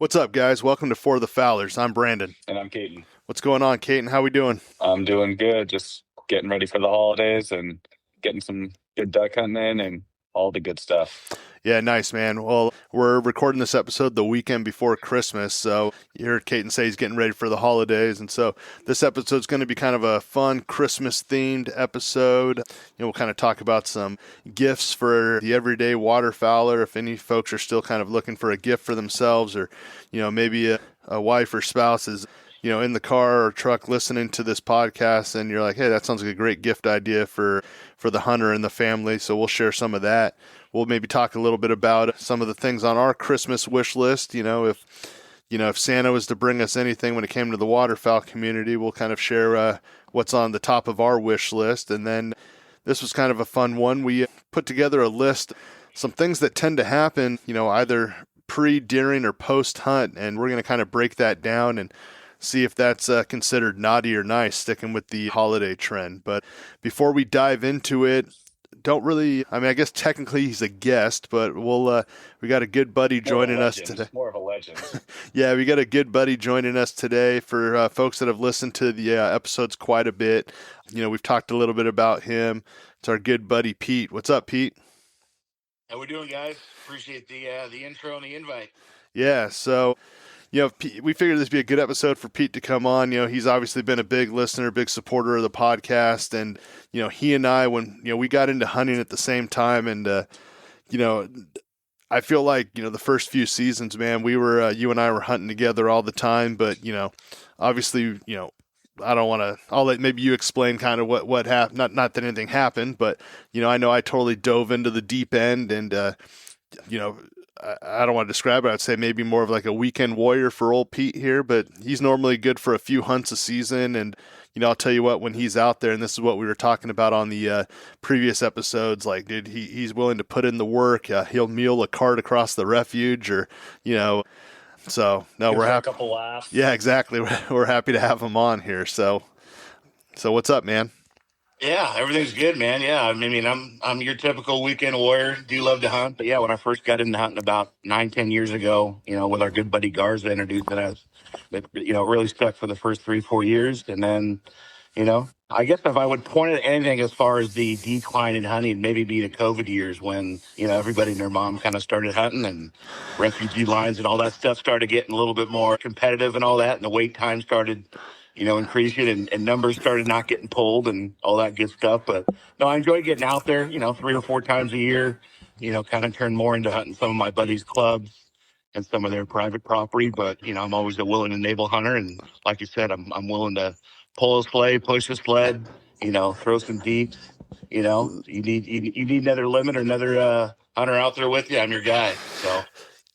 What's up, guys? Welcome to For the Fowlers. I'm Brandon. And I'm Caden. What's going on, Caden? How we doing? I'm doing good. Just getting ready for the holidays and getting some good duck hunting in and all the good stuff. Yeah, nice, man. Well, we're recording this episode the weekend before Christmas, so you heard Caden say he's getting ready for the holidays, and so this episode's going to be kind of a fun Christmas-themed episode. We'll kind of talk about some gifts for the everyday waterfowler, if any folks are still kind of looking for a gift for themselves, or maybe a wife or spouse is in the car or truck listening to this podcast, and you're like, hey, that sounds like a great gift idea for the hunter and the family. So we'll share some of that. We'll maybe talk a little bit about some of the things on our Christmas wish list. If Santa was to bring us anything when it came to the waterfowl community, we'll kind of share what's on the top of our wish list. And then this was kind of a fun one. We put together a list, some things that tend to happen, either pre, during, or post hunt, and we're going to kind of break that down and see if that's considered naughty or nice, sticking with the holiday trend. But before we dive into it, I guess technically he's a guest, but we got a good buddy joining us today. More of a legend. Yeah, we got a good buddy joining us today. For folks that have listened to the episodes quite a bit, we've talked a little bit about him. It's our good buddy Pete. What's up, Pete? How we doing, guys? Appreciate the intro and the invite. Yeah, so we figured this would be a good episode for Pete to come on. He's obviously been a big listener, big supporter of the podcast. And, he and I, when, we got into hunting at the same time, and, I feel like, the first few seasons, man, you and I were hunting together all the time. But, obviously, I don't want to, I'll let maybe you explain kind of what happened. Not that anything happened, but, I know I totally dove into the deep end, and, I don't want to describe it. I'd say maybe more of like a weekend warrior for old Pete here, but he's normally good for a few hunts a season. And, I'll tell you what, when he's out there, and this is what we were talking about on the previous episodes, like, dude, he's willing to put in the work. He'll mule a cart across the refuge, or, so no, we're happy. A couple laughs. Yeah, exactly. We're happy to have him on here. So what's up, man? Yeah, everything's good, man. Yeah, I mean, I'm your typical weekend warrior. Do love to hunt, but yeah, when I first got into hunting about 9-10 years ago, with our good buddy Garza introduced us, it really stuck for the first 3-4 years, and then, I guess if I would point at anything as far as the decline in hunting, maybe be the COVID years when everybody and their mom kind of started hunting, and refugee lines and all that stuff started getting a little bit more competitive and all that, and the wait time started increasing, and numbers started not getting pulled and all that good stuff. But no, I enjoy getting out there, 3 or 4 times a year, kind of turn more into hunting some of my buddies' clubs and some of their private property. But, I'm always a willing and able hunter. And like you said, I'm willing to pull a sleigh, push a sled, throw some deeps. You need another limit or another hunter out there with you. I'm your guy. So.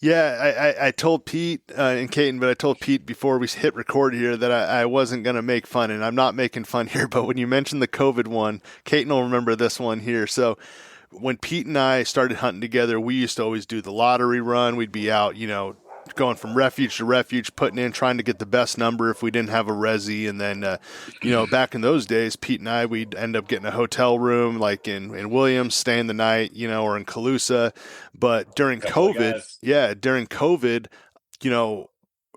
Yeah, I told Pete and Caden, but I told Pete before we hit record here that I wasn't going to make fun, and I'm not making fun here, but when you mentioned the COVID one, Caden will remember this one here. So when Pete and I started hunting together, we used to always do the lottery run. We'd be out, going from refuge to refuge, putting in, trying to get the best number if we didn't have a resi. And then, back in those days, Pete and I, we'd end up getting a hotel room like in Williams, staying the night, or in Calusa. But during COVID,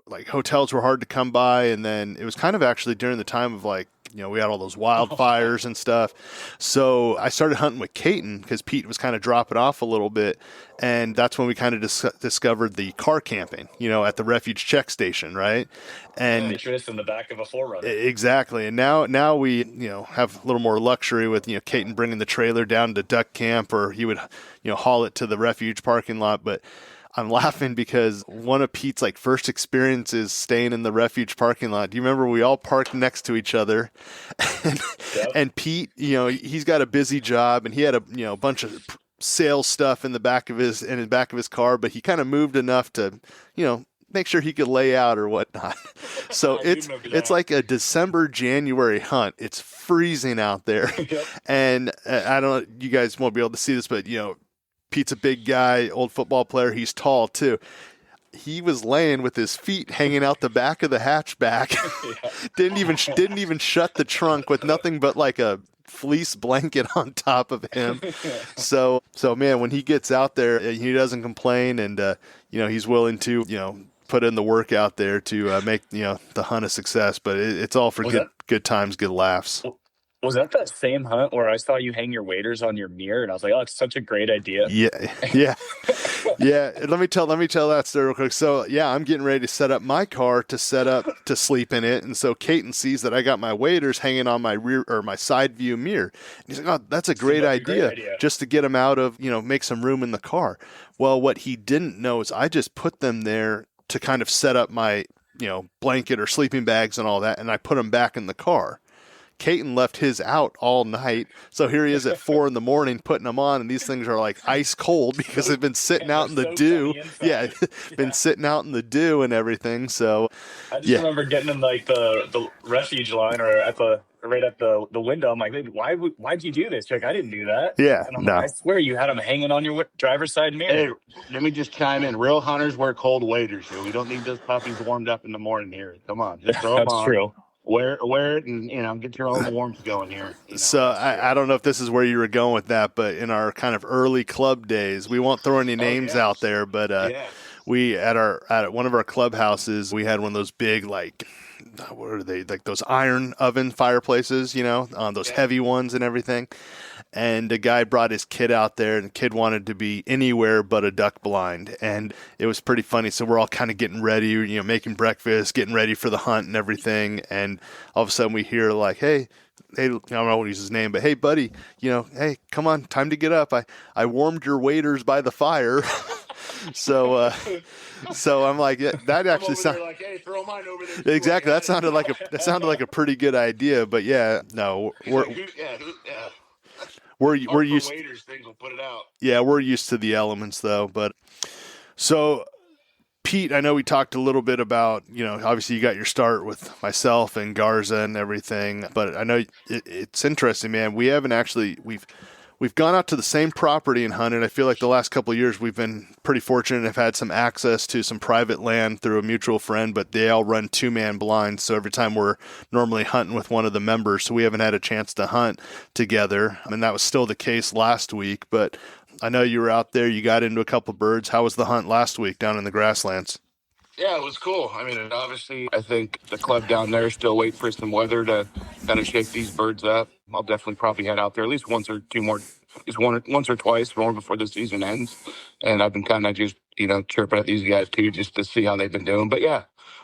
like hotels were hard to come by. And then it was kind of actually during the time of like, we had all those wildfires and stuff. So I started hunting with Caden because Pete was kind of dropping off a little bit. And that's when we kind of discovered the car camping, at the refuge check station, right? And Interest in the back of a 4Runner. Exactly. And now we, have a little more luxury with, Caden bringing the trailer down to duck camp, or he would, haul it to the refuge parking lot. But I'm laughing because one of Pete's first experiences staying in the refuge parking lot. Do you remember we all parked next to each other, and, Yep. and Pete, he's got a busy job, and he had a bunch of sales stuff in the back of his car, but he kind of moved enough to, make sure he could lay out or whatnot. So it's like a December, January hunt. It's freezing out there. Yep. And I don't know, you guys won't be able to see this, but Pete's a big guy, old football player. He's tall too. He was laying with his feet hanging out the back of the hatchback. Yeah. didn't even shut the trunk with nothing but like a fleece blanket on top of him. So man, when he gets out there, he doesn't complain, and he's willing to put in the work out there to make the hunt a success. But it's all for good times, good laughs. Was that same hunt where I saw you hang your waders on your mirror, and I was like, "Oh, it's such a great idea." Yeah. Let me tell that story real quick. So yeah, I'm getting ready to set up my car to sleep in it, and so Caton sees that I got my waders hanging on my rear or my side view mirror. And he's like, "Oh, that's a great idea, just to get them out of make some room in the car." Well, what he didn't know is I just put them there to kind of set up my blanket or sleeping bags and all that, and I put them back in the car. Caton left his out all night, so here he is at 4 a.m. putting them on, and these things are like ice cold because they've been sitting out in the dew. Yeah, been sitting out in the dew and everything. So I just remember getting in like the refuge line or right at the window. I'm like, why'd you do this? You're like, I didn't do that. Yeah, and I'm like, I swear you had them hanging on your driver's side mirror. Hey, let me just chime in. Real hunters wear cold waders here. We don't need those puppies warmed up in the morning here. Come on, just throw them on. That's true. Wear it and get your own warmth going here. So I don't know if this is where you were going with that, but in our kind of early club days, we won't throw any names out there, but we at one of our clubhouses, we had one of those big what are they, like those iron oven fireplaces, on those heavy ones and everything. And a guy brought his kid out there, and the kid wanted to be anywhere but a duck blind. And it was pretty funny. So we're all kind of getting ready, making breakfast, getting ready for the hunt and everything. And all of a sudden we hear like, hey, I don't know what to use his name, but hey, buddy, hey, come on, time to get up. I warmed your waders by the fire. So I'm like, yeah, that actually sounds like, hey, throw mine over there. Exactly. That sounded like a pretty good idea. But yeah, no, we're used. Things will put it out. Yeah, we're used to the elements though. But so Pete, I know we talked a little bit about, obviously you got your start with myself and Garza and everything, but I know it's interesting, man. We haven't actually, we've gone out to the same property and hunted. I feel like the last couple of years we've been pretty fortunate and have had some access to some private land through a mutual friend, but they all run 2-man blinds. So every time we're normally hunting with one of the members, so we haven't had a chance to hunt together. I mean, that was still the case last week, but I know you were out there, you got into a couple birds. How was the hunt last week down in the grasslands? Yeah, it was cool. I mean, obviously, I think the club down there is still waiting for some weather to kind of shake these birds up. I'll definitely probably head out there at least once or twice more before the season ends. And I've been kind of just, chirping at these guys too, just to see how they've been doing. But yeah,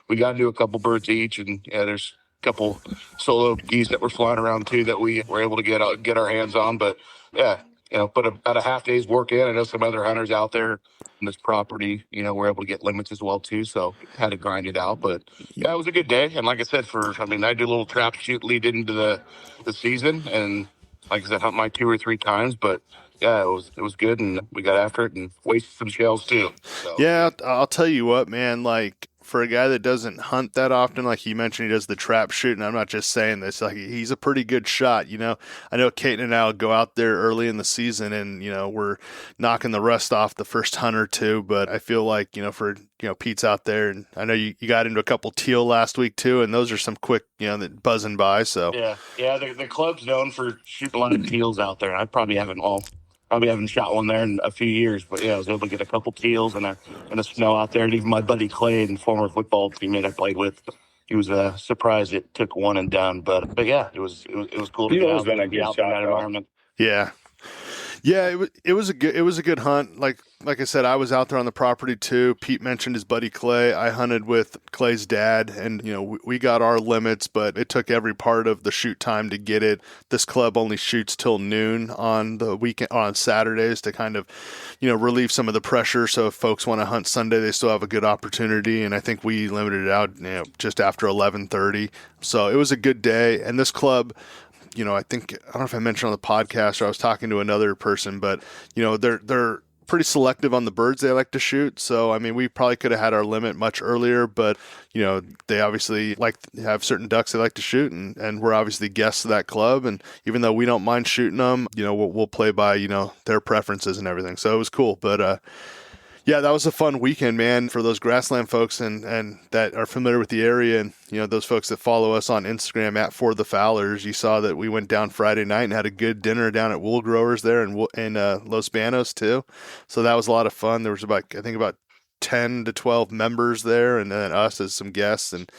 we got into a couple birds each, and yeah, there's a couple solo geese that were flying around too that we were able to get our hands on. But yeah, put about a half day's work in. I know some other hunters out there on this property, we're able to get limits as well too. So had to grind it out, but yeah, it was a good day. And like I said, I did a little trap shoot lead into the season, and like I said, hunt mine 2 or 3 times, but yeah, it was good, and we got after it and wasted some shells too. So. Yeah, I'll tell you what, man, like for a guy that doesn't hunt that often, like you mentioned, he does the trap shoot, and I'm not just saying this, like he's a pretty good shot, I know Kate and I will go out there early in the season and, we're knocking the rust off the first hunt or two, but I feel like, for, Pete's out there, and I know you got into a couple teal last week too, and those are some quick, that buzzing by, so. Yeah, the club's known for shooting a lot of teals out there. I probably haven't shot one there in a few years, but yeah, I was able to get a couple teals and a snow out there. And even my buddy Clay, and former football teammate I played with, he was surprised it took one and done. But yeah, it was cool to get out in that environment. Yeah. Yeah, it was a good hunt. Like I said, I was out there on the property too. Pete mentioned his buddy Clay. I hunted with Clay's dad, and we got our limits, but it took every part of the shoot time to get it. This club only shoots till noon on the weekend, on Saturdays, to kind of relieve some of the pressure. So if folks want to hunt Sunday, they still have a good opportunity. And I think we limited it out just after 11:30. So it was a good day. And this club, I don't know if I mentioned on the podcast or I was talking to another person, but they're pretty selective on the birds they like to shoot. So, I mean, we probably could have had our limit much earlier, but they obviously have certain ducks they like to shoot, and we're obviously guests of that club. And even though we don't mind shooting them, we'll play by, their preferences and everything. So it was cool. But, yeah, that was a fun weekend, man, for those grassland folks and that are familiar with the area, and those folks that follow us on Instagram at For the Fowlers. You saw that we went down Friday night and had a good dinner down at Wool Growers there in Los Banos too. So that was a lot of fun. There was about 10 to 12 members there, and then us as some guests, and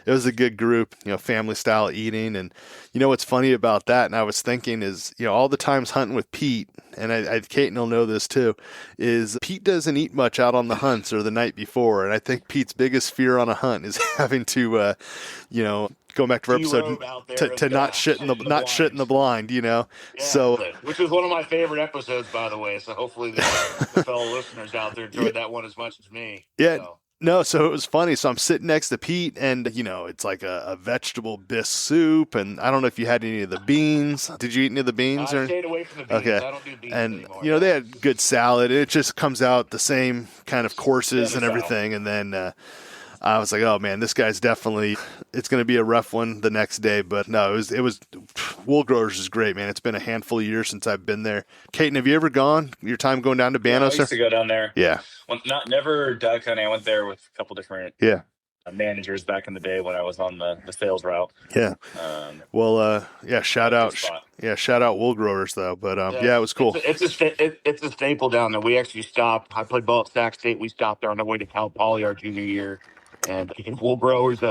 it was a good group, family style eating. And what's funny about that, and I was thinking is, all the times hunting with Pete, and Kate will know this too, is Pete doesn't eat much out on the hunts or the night before. And I think Pete's biggest fear on a hunt is having to, go back to our episode to not shit in the blind, Yeah, So, which was one of my favorite episodes, by the way. So hopefully the fellow listeners out there enjoyed that one as much as me. Yeah. So. No, so it was funny. So I'm sitting next to Pete, and it's like a vegetable bisque soup, and I don't know if you had any of the beans. Did you eat any of the beans? I stayed away from the beans. Okay. I don't do beans and anymore. They had good salad. It just comes out the same kind of courses and everything, and then I was like, oh man, this guy's definitely. It's going to be a rough one the next day, but no, it was. Wool Growers is great, man. It's been a handful of years since I've been there. Kaiten, have you ever gone? Your time going down to Banos? I used to go down there. Yeah. Well, never duck hunting. I went there with a couple different managers back in the day when I was on the sales route. Yeah. Shout out. Shout out Wool Growers though. But it was cool. It's a staple down there. We actually stopped. I played ball at Sac State. We stopped there on the way to Cal Poly our junior year. And Wool Growers,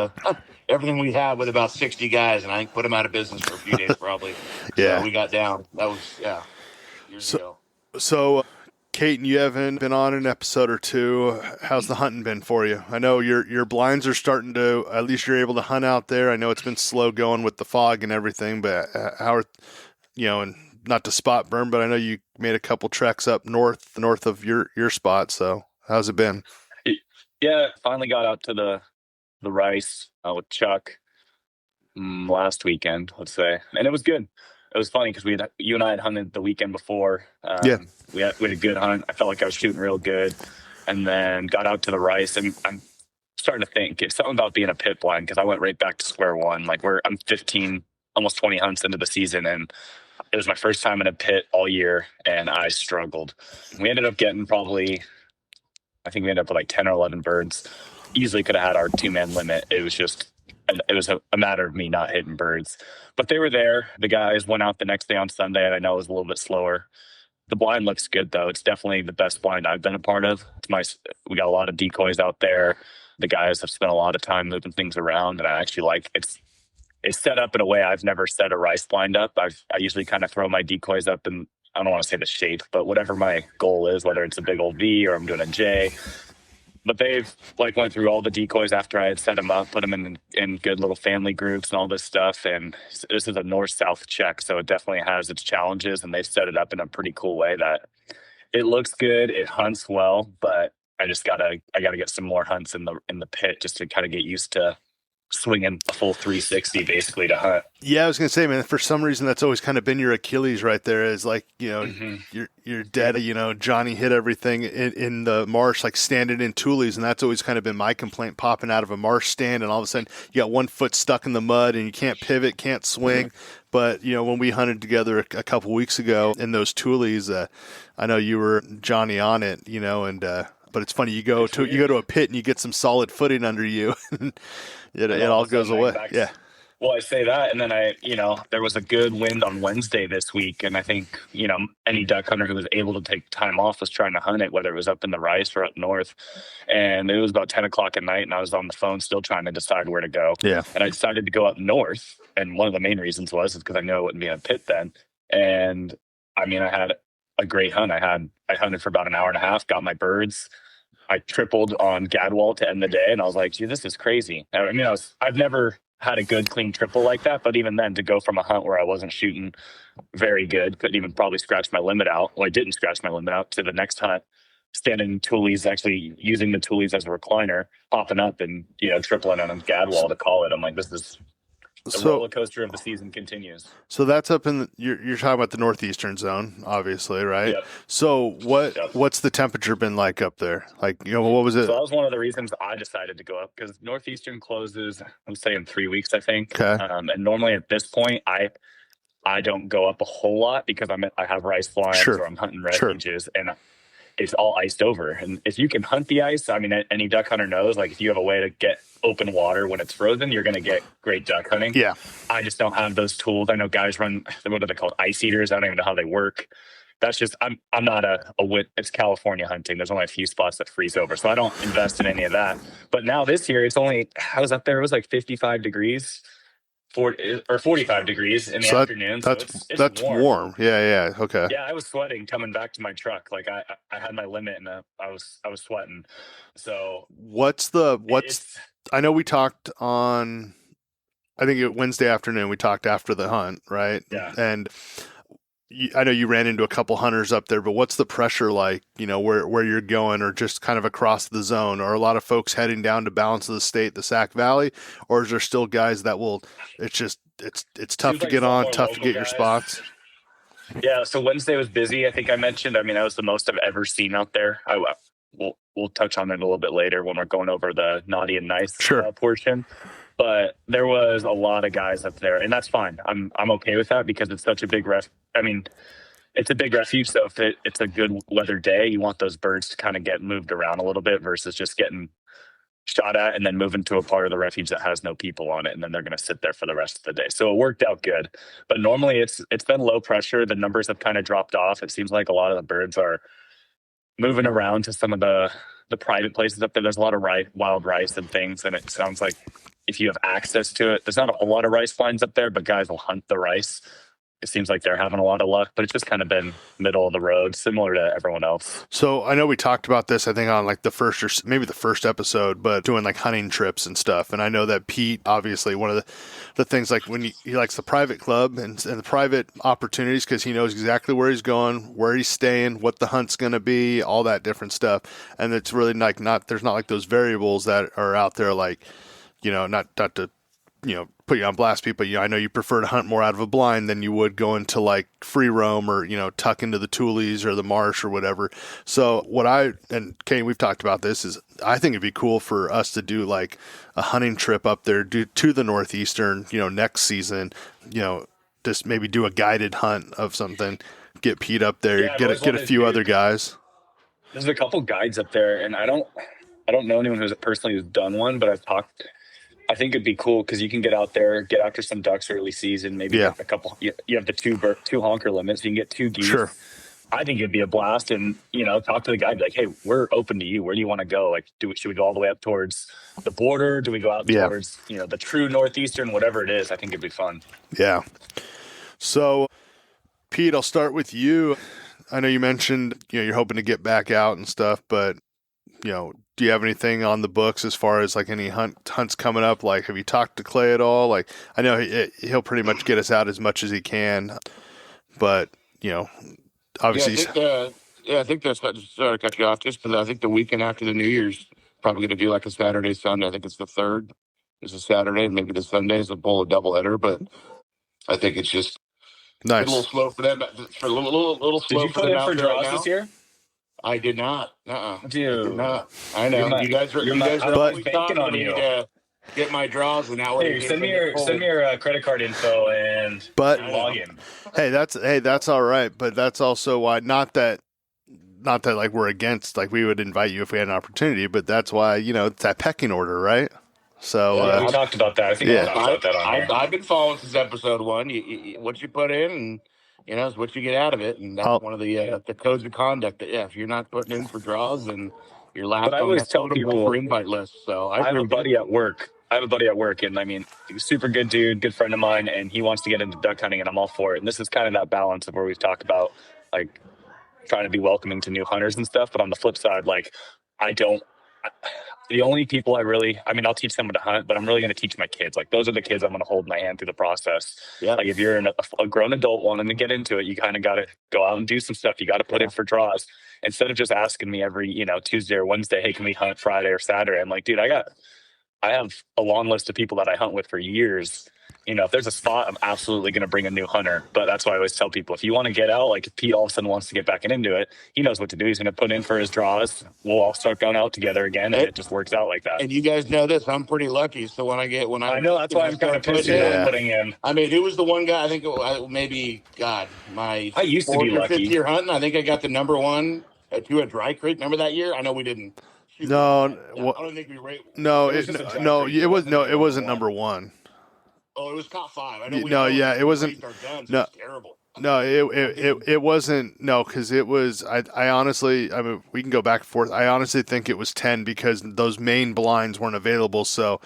everything we had with about 60 guys, and I put them out of business for a few days probably. Yeah. So we got down. That was, years ago. So, Kaiten, you haven't been on an episode or two. How's the hunting been for you? I know your blinds are starting to, at least you're able to hunt out there. I know it's been slow going with the fog and everything, but how are, and not to spot burn, but I know you made a couple treks up north of your spot. So how's it been? Yeah, finally got out to the rice with Chuck last weekend, let's say, and it was good. It was funny because you and I had hunted the weekend before. We had a good hunt. I felt like I was shooting real good, and then got out to the rice, and I'm starting to think it's something about being a pit blind because I went right back to square one. Like I'm 15, almost 20 hunts into the season, and it was my first time in a pit all year, and I struggled. We ended up getting I think we ended up with like 10 or 11 birds. Easily could have had our 2-man limit. It was a matter of me not hitting birds. But they were there. The guys went out the next day on Sunday, and I know it was a little bit slower. The blind looks good, though. It's definitely the best blind I've been a part of. We got a lot of decoys out there. The guys have spent a lot of time moving things around, and I actually like it's set up in a way I've never set a rice blind up. I usually kind of throw my decoys up in, I don't want to say the shape, but whatever my goal is, whether it's a big old V or I'm doing a J. But they've went through all the decoys after I had set them up, put them in good little family groups and all this stuff. And this is a north-south check, so it definitely has its challenges. And they've set it up in a pretty cool way that it looks good, it hunts well. But I gotta get some more hunts in the pit just to kind of get used to swinging a full 360 basically to hunt. Yeah, I was gonna say, man, for some reason that's always kind of been your Achilles right there, is like, you're dead, Johnny hit everything in the marsh, like standing in tules, and that's always kind of been my complaint, popping out of a marsh stand and all of a sudden you got one foot stuck in the mud and you can't pivot, can't swing. But when we hunted together a couple weeks ago in those tules, I know you were Johnny on it, and but it's funny, you go to a pit and you get some solid footing under you. It all goes away. Yeah. Well, I say that, and then there was a good wind on Wednesday this week, and I think, any duck hunter who was able to take time off was trying to hunt it, whether it was up in the rice or up north. And it was about 10 o'clock at night, and I was on the phone still trying to decide where to go. Yeah. And I decided to go up north, and one of the main reasons was because I knew I wouldn't be in a pit then. And, I had a great hunt. I hunted for about an hour and a half, got my birds. I tripled on Gadwall to end the day, and I was like, gee, this is crazy. I've never had a good clean triple like that, but even then, to go from a hunt where I wasn't shooting very good, couldn't even probably scratch my limit out. Well, I didn't scratch my limit out, to the next hunt, standing in tules, actually using the tules as a recliner, popping up and tripling on a Gadwall to call it. I'm like, this is the roller coaster of the season continues. So that's up in you're talking about the northeastern zone, obviously, right? Yep. So what's the temperature been like up there? Like, what was it? So that was one of the reasons I decided to go up, because northeastern closes, I'm saying 3 weeks, I think. Okay. And normally at this point, I don't go up a whole lot because I have rice blinds or I'm hunting refuges, and it's all iced over. And if you can hunt the ice, any duck hunter knows, like, if you have a way to get open water when it's frozen, you're going to get great duck hunting. Yeah. I just don't have those tools. I know guys run, what are they called? Ice eaters. I don't even know how they work. that's just I'm not it's California hunting. There's only a few spots that freeze over, so I don't invest in any of that. But now this year, I was up there, it was like 55 degrees, 40 or 45 degrees in the So afternoon. So it's that's warm. warm. Yeah. Okay. Yeah, I was sweating coming back to my truck. Like I had my limit, and I was sweating. So What's it's I know we talked on, I think Wednesday afternoon, we talked after the hunt, right? yeah. And I know you ran into a couple hunters up there, but what's the pressure like, where you're going, or just kind of across the zone? Are a lot of folks heading down to Balance of the State, the Sac Valley, or is there still guys that it's tough Seems to like get some on, more tough to local get your guys. spots? Yeah, so Wednesday was busy. I think I mentioned. I mean, that was the most I've ever seen out there. We'll touch on it a little bit later when we're going over the naughty and nice Sure. portion. But there was a lot of guys up there, and that's fine. I'm okay with that because it's such a big I mean, it's a big refuge. So if it's a good weather day, you want those birds to kind of get moved around a little bit versus just getting shot at and then moving to a part of the refuge that has no people on it, and then they're going to sit there for the rest of the day. So it worked out good. But normally it's been low pressure. The numbers have kind of dropped off. It seems like a lot of the birds are moving around to some of the private places up there. There's a lot of wild rice and things, and it sounds like if you have access to it, there's not a whole lot of rice finds up there, but guys will hunt the rice. It seems like they're having a lot of luck, but it's just kind of been middle of the road, similar to everyone else. So I know we talked about this, I think on like the first or maybe the first episode, but doing like hunting trips and stuff. And I know that Pete, obviously, one of the things, like when he likes the private club and the private opportunities, because he knows exactly where he's going, where he's staying, what the hunt's going to be, all that different stuff. And it's really like there's not like those variables that are out there, like, not to, put you on blast, Pete, but I know you prefer to hunt more out of a blind than you would go into like free roam or, tuck into the tules or the marsh or whatever. So and Kane, we've talked about this, is I think it'd be cool for us to do like a hunting trip up there to the Northeastern, next season, just maybe do a guided hunt of something, get Pete up there, Yeah, get a few other guys. There's a couple guides up there, and I don't know anyone who's done one, but I think it'd be cool because you can get out there, get after some ducks early season, maybe get a couple. You have the two honker limits, you can get 2 geese. Sure. I think it'd be a blast, and talk to the guy, be like, "Hey, we're open to you. Where do you want to go? Like, should we go all the way up towards the border? Do we go out towards the true Northeastern? Whatever it is, I think it'd be fun." Yeah. So, Pete, I'll start with you. I know you mentioned you're hoping to get back out and stuff, but do you have anything on the books as far as like any hunts coming up? Like, have you talked to Clay at all? Like, I know he'll pretty much get us out as much as he can, but obviously. I think that's sorry to cut you off. Just I think the weekend after the New Year's probably going to do like a Saturday, Sunday. I think it's the 3rd. It's a Saturday, maybe the Sunday is a bowl of doubleheader, but I think it's just nice. a little slow for them. For a little slow. Did you put in for draws this year? I did not. Dude, I did not. I know you guys are always banking on you to get my draws, and now send me your credit card info and log in. Hey, that's all right, but that's also why not that like we're against, like we would invite you if we had an opportunity, but that's why it's that pecking order, right? So we talked about that. I think we talked about that on here. I've been following since episode 1. What you put in, and is what you get out of it, and that's one of the codes of conduct. That if you're not putting in for draws, then you're last on that total for invite list. So I have a buddy at work. And I mean, he's a super good dude, good friend of mine, and he wants to get into duck hunting, and I'm all for it. And this is kind of that balance of where we've talked about, like, trying to be welcoming to new hunters and stuff. But on the flip side, like, the only people I'll teach someone to hunt, but I'm really going to teach my kids. Like, those are the kids I'm going to hold my hand through the process. Like, if you're a grown adult wanting to get into it, you kind of got to go out and do some stuff. You got to put in for draws instead of just asking me every, Tuesday or Wednesday, hey, can we hunt Friday or Saturday? I'm like, dude, I have a long list of people that I hunt with for years. If there's a spot, I'm absolutely going to bring a new hunter. But that's why I always tell people, if you want to get out, like if Pete all of a sudden wants to get back into it, he knows what to do. He's going to put in for his draws. We'll all start going out together again, and it just works out like that. And you guys know this, I'm pretty lucky. So I know that's why I'm kind of pissed at putting in. I mean, who was the one guy? I think maybe I used to be lucky. 5th year hunting. I think I got the number 1 at Dry Creek. Remember that year? I know we didn't. No, I don't think we rate. It wasn't number 1. Oh, it was top 5. I know. It wasn't. Our guns. No, it was terrible. No, it wasn't. No, because it was. I honestly, I mean, we can go back and forth. I honestly think it was 10 because those main blinds weren't available. So,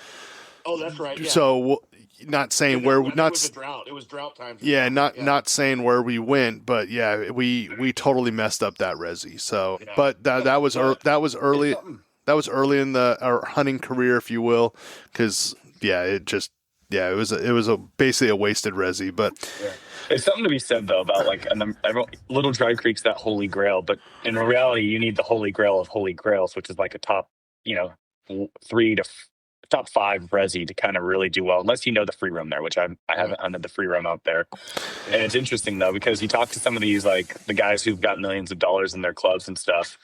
Oh, that's right. Yeah. so not saying where, It not was a drought. It was drought time. yeah, not saying where we went, but yeah, we totally messed up that resi. So, Yeah. but that was that was early. It's something. That was early in our hunting career, if you will, because yeah, it was basically a wasted resi. But Yeah. It's something to be said though about like Little Dry Creek's that holy grail, but in reality, you need the holy grail of holy grails, which is like a top, top five resi to kind of really do well, unless you know the free roam there, which I haven't hunted the free roam out there. And it's interesting though because you talk to some of these like the guys who've got millions of dollars in their clubs and stuff,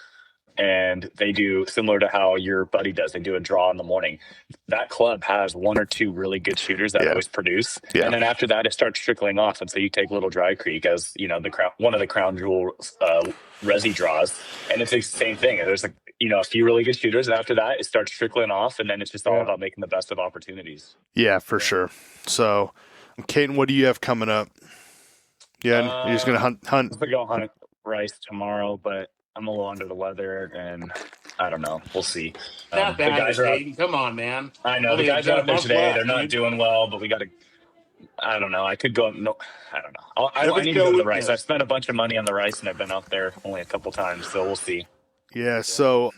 and they do similar to how your buddy does. They do a draw in the morning. That club has one or two really good shooters that Yeah. always produce, Yeah. and then after that, it starts trickling off. And so you take Little Dry Creek as one of the crown jewel resi draws, and it's the same thing. There's a few really good shooters, and after that, it starts trickling off, and then it's just all about making the best of opportunities. yeah, for sure. So, Caden, what do you have coming up? Yeah, you're just gonna hunt. I'm gonna go hunt rice tomorrow, but I'm a little under the weather, and I don't know. We'll see. Not The bad, guys are out. Caden. Come on, man. I know the guys are out there today. They're not doing well, but we got to. I don't know. I could go. No, I don't know. I need to go to the rice. I spent a bunch of money on the rice, and I've been out there only a couple times, so we'll see. Yeah, so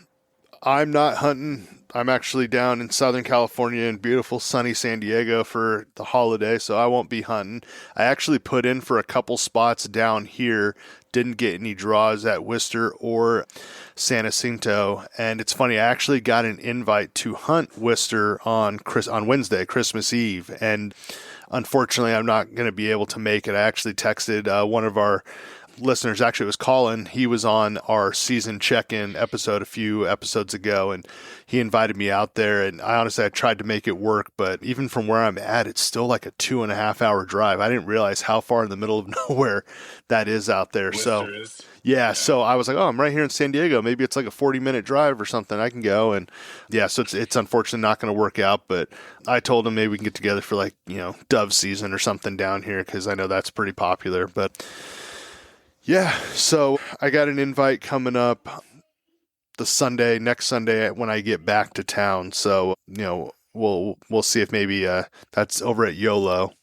I'm not hunting. I'm actually down in Southern California in beautiful sunny San Diego for the holiday, so I won't be hunting. I actually put in for a couple spots down here, didn't get any draws at Worcester or San Jacinto, and it's funny, I actually got an invite to hunt Worcester on Wednesday, Christmas Eve, and unfortunately I'm not going to be able to make it. I actually texted one of our listeners, actually it was Colin. He was on our season check-in episode a few episodes ago, and he invited me out there, and I tried to make it work, but even from where I'm at, it's still like a 2.5 hour drive. I didn't realize how far in the middle of nowhere that is out there. Yeah, so I was like, oh, I'm right here in San Diego. Maybe it's like a 40-minute drive or something. I can go. And yeah, so it's unfortunately not going to work out, but I told him maybe we can get together for dove season or something down here, because I know that's pretty popular. But yeah, so I got an invite coming up next Sunday when I get back to town. So, we'll see if maybe that's over at YOLO.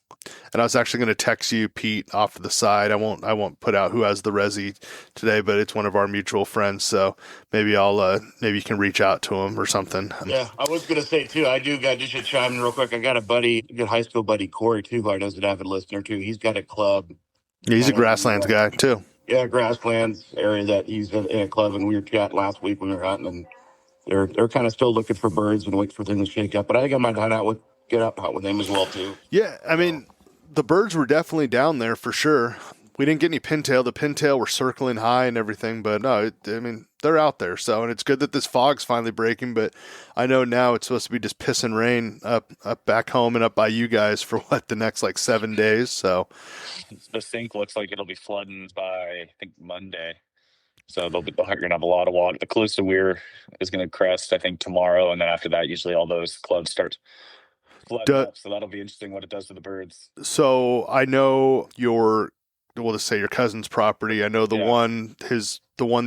And I was actually going to text you, Pete, off to the side. I won't put out who has the resi today, but it's one of our mutual friends. So maybe maybe you can reach out to him or something. Yeah, I was going to say too. I just should chime in real quick. I got a good high school buddy, Corey, too, who I know is an avid listener too. He's got a club. Yeah, he's a grasslands guy too. Yeah, grasslands area that he's in a club, and we were chatting last week when we were hunting, and they're kind of still looking for birds and waiting for things to shake up. But I think I might get up hunt with him as well too. Yeah, I mean, the birds were definitely down there for sure. We didn't get any pintail. The pintail were circling high and everything, but no, they're out there. So, and it's good that this fog's finally breaking, but I know now it's supposed to be just piss and rain up back home and up by you guys for the next 7 days. So the sink looks like it'll be flooding by, I think, Monday. So they're going to have a lot of water. The Calusa Weir is going to crest, I think, tomorrow. And then after that, usually all those clubs start flooding up. So that'll be interesting what it does to the birds. So I know we'll just say your cousin's property. I know the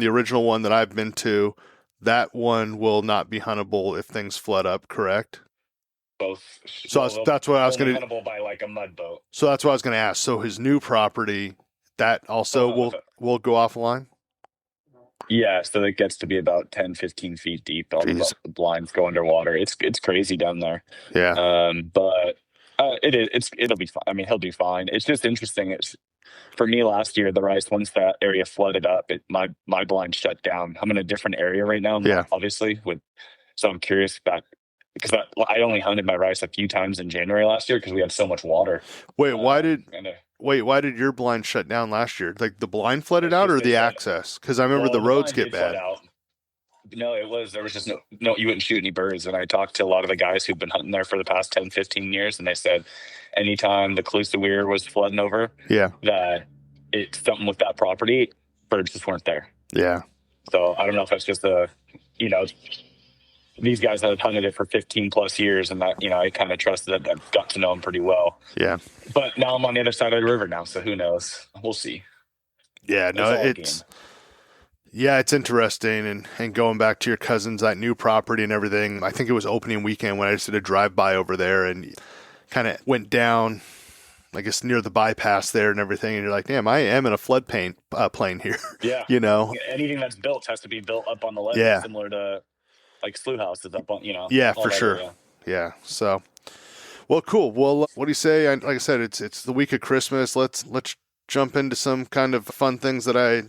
original one that I've been to, that one will not be huntable if things flood up, correct? Both. So that's what I was going to. Huntable by a mud boat. So that's what I was going to ask. So his new property, that also will go offline? Yeah, so it gets to be about 10, 15 feet deep. All the blinds go underwater. It's crazy down there. Yeah. But it'll be fine. I mean, he'll be fine. It's just interesting. For me last year, the rice, once that area flooded up, my blind shut down. I'm in a different area right now, obviously. So I'm curious back because I only hunted my rice a few times in January last year because we had so much water. Wait, why did your blind shut down last year? Like the blind flooded out or the access? Because I remember the roads get bad. No, there was just no, you wouldn't shoot any birds. And I talked to a lot of the guys who've been hunting there for the past 10, 15 years. And they said anytime the Calusa Weir was flooding over, that it's something with that property, birds just weren't there. Yeah. So I don't know if that's just these guys had hunted it for 15 plus years, and that, I kind of trusted that. I got to know them pretty well. Yeah. But now I'm on the other side of the river now, so who knows? We'll see. Yeah, no, it's interesting. And going back to your cousin's, that new property and everything, I think it was opening weekend when I just did a drive-by over there and kind of went down, I guess, near the bypass there and everything. And you're like, damn, I am in a floodplain plane here. Yeah. Anything that's built has to be built up on the levee, similar to like slough houses up on, Yeah, for sure. Area. Yeah. So, well, cool. Well, what do you say? Like I said, it's the week of Christmas. Let's jump into some kind of fun things that I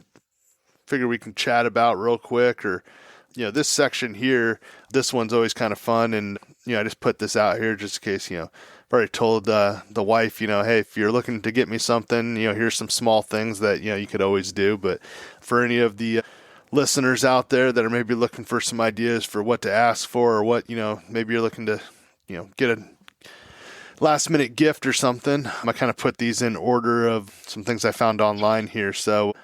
figure we can chat about real quick. Or, this section here, this one's always kind of fun. And, I just put this out here just in case, I've already told the wife, hey, if you're looking to get me something, here's some small things that, you could always do. But for any of the listeners out there that are maybe looking for some ideas for what to ask for, or what, maybe you're looking to, get a last minute gift or something, I kind of put these in order of some things I found online here. So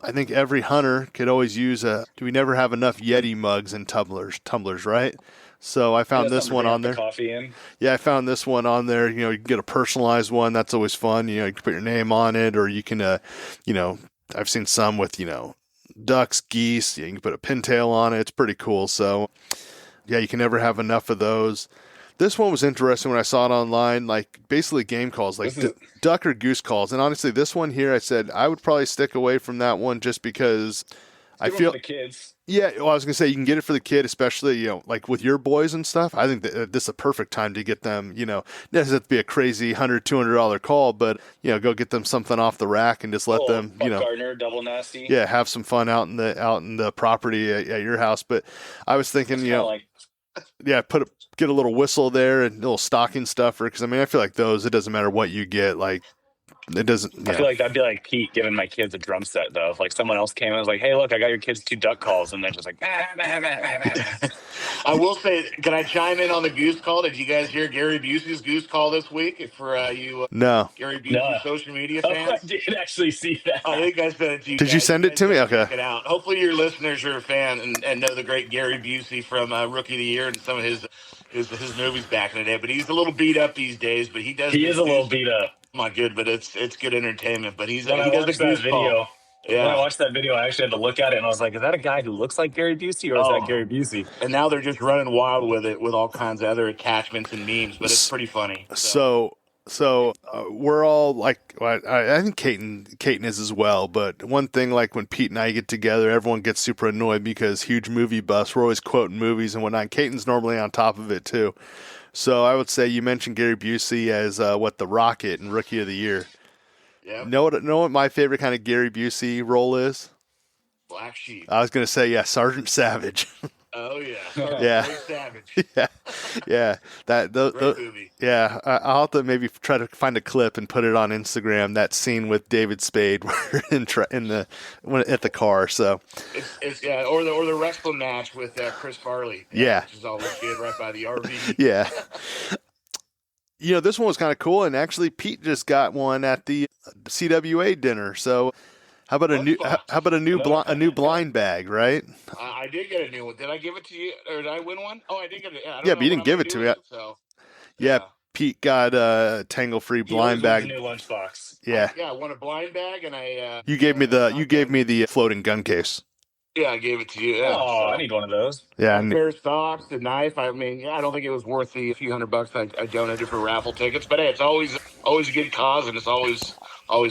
I think every hunter could always use do we never have enough Yeti mugs and tumblers, right? So I found this one on there. Coffee in. Yeah, I found this one on there. You can get a personalized one. That's always fun. You can put your name on it, or you can, I've seen some with, ducks, geese. You can put a pintail on it. It's pretty cool. So yeah, you can never have enough of those. This one was interesting when I saw it online, like basically game calls, like duck or goose calls. And honestly, this one here, I said I would probably stick away from that one just because I feel for the kids. Yeah, well, I was gonna say you can get it for the kid, especially like with your boys and stuff. I think that this is a perfect time to get them. It doesn't have to be a crazy $100-$200 call, but go get them something off the rack and just let them, Gardner, double nasty. Yeah, have some fun out in the property at your house. But I was thinking, get a little whistle there and a little stocking stuffer, because I feel like those, it doesn't matter what you get, like. It doesn't. I feel like that'd be like Pete giving my kids a drum set, though. If like someone else came and was like, "Hey, look, I got your kids 2 duck calls," and they're just like, I will say, can I chime in on the goose call? Did you guys hear Gary Busey's goose call this week? For you, no, Gary Busey social media fans. I did actually see that. I think I sent it to you. Did you send it to me? Okay. Check it out. Hopefully, your listeners are a fan and know the great Gary Busey from Rookie of the Year and some of his movies back in the day. But he's a little beat up these days. But he does. He is a little beat up. Not good, but it's good entertainment. But he does the goose video. Yeah. When I watched that video, I actually had to look at it, and I was like, "Is that a guy who looks like Gary Busey, or is that Gary Busey?" And now they're just running wild with it, with all kinds of other attachments and memes. But it's pretty funny. So we're all like, I think Caton is as well. But one thing, like when Pete and I get together, everyone gets super annoyed because huge movie buffs. We're always quoting movies and whatnot. Caton's normally on top of it too. So I would say you mentioned Gary Busey as the Rocket and Rookie of the Year. Yeah. Know what my favorite kind of Gary Busey role is? Black Sheep. I was gonna say Sergeant Savage. Oh yeah. Yeah. Savage. yeah. That great movie. Yeah, I'll have to maybe try to find a clip and put it on Instagram. That scene with David Spade at the car. So it's or the wrestling match with Chris Farley. Yeah, which is always good right by the RV. Yeah. This one was kind of cool, and actually Pete just got one at the CWA dinner. So how about a new blind bag, right? I did get a new one. Did I give it to you, or did I win one? Oh, I did get it. Yeah, but you didn't give it to me. So, yeah, Pete got a tangle-free blind bag. A new lunchbox. Yeah. I won a blind bag, and I. You gave me the floating gun case. Yeah, I gave it to you. Yeah. Oh, I need one of those. Yeah, a pair of socks, a knife. I don't think it was worth the few $100 I donated for raffle tickets. But hey, it's always a good cause, and it's always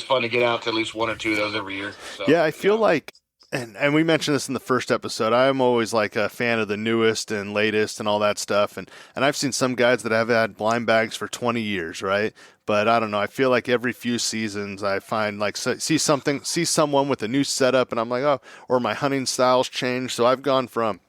fun to get out to at least 1 or 2 of those every year. So, yeah, I feel like, and we mentioned this in the first episode, I'm always like a fan of the newest and latest and all that stuff. And I've seen some guys that have had blind bags for 20 years, right? But I don't know. I feel like every few seasons I find like see someone with a new setup, and I'm like, oh, or my hunting styles change. So I've gone from,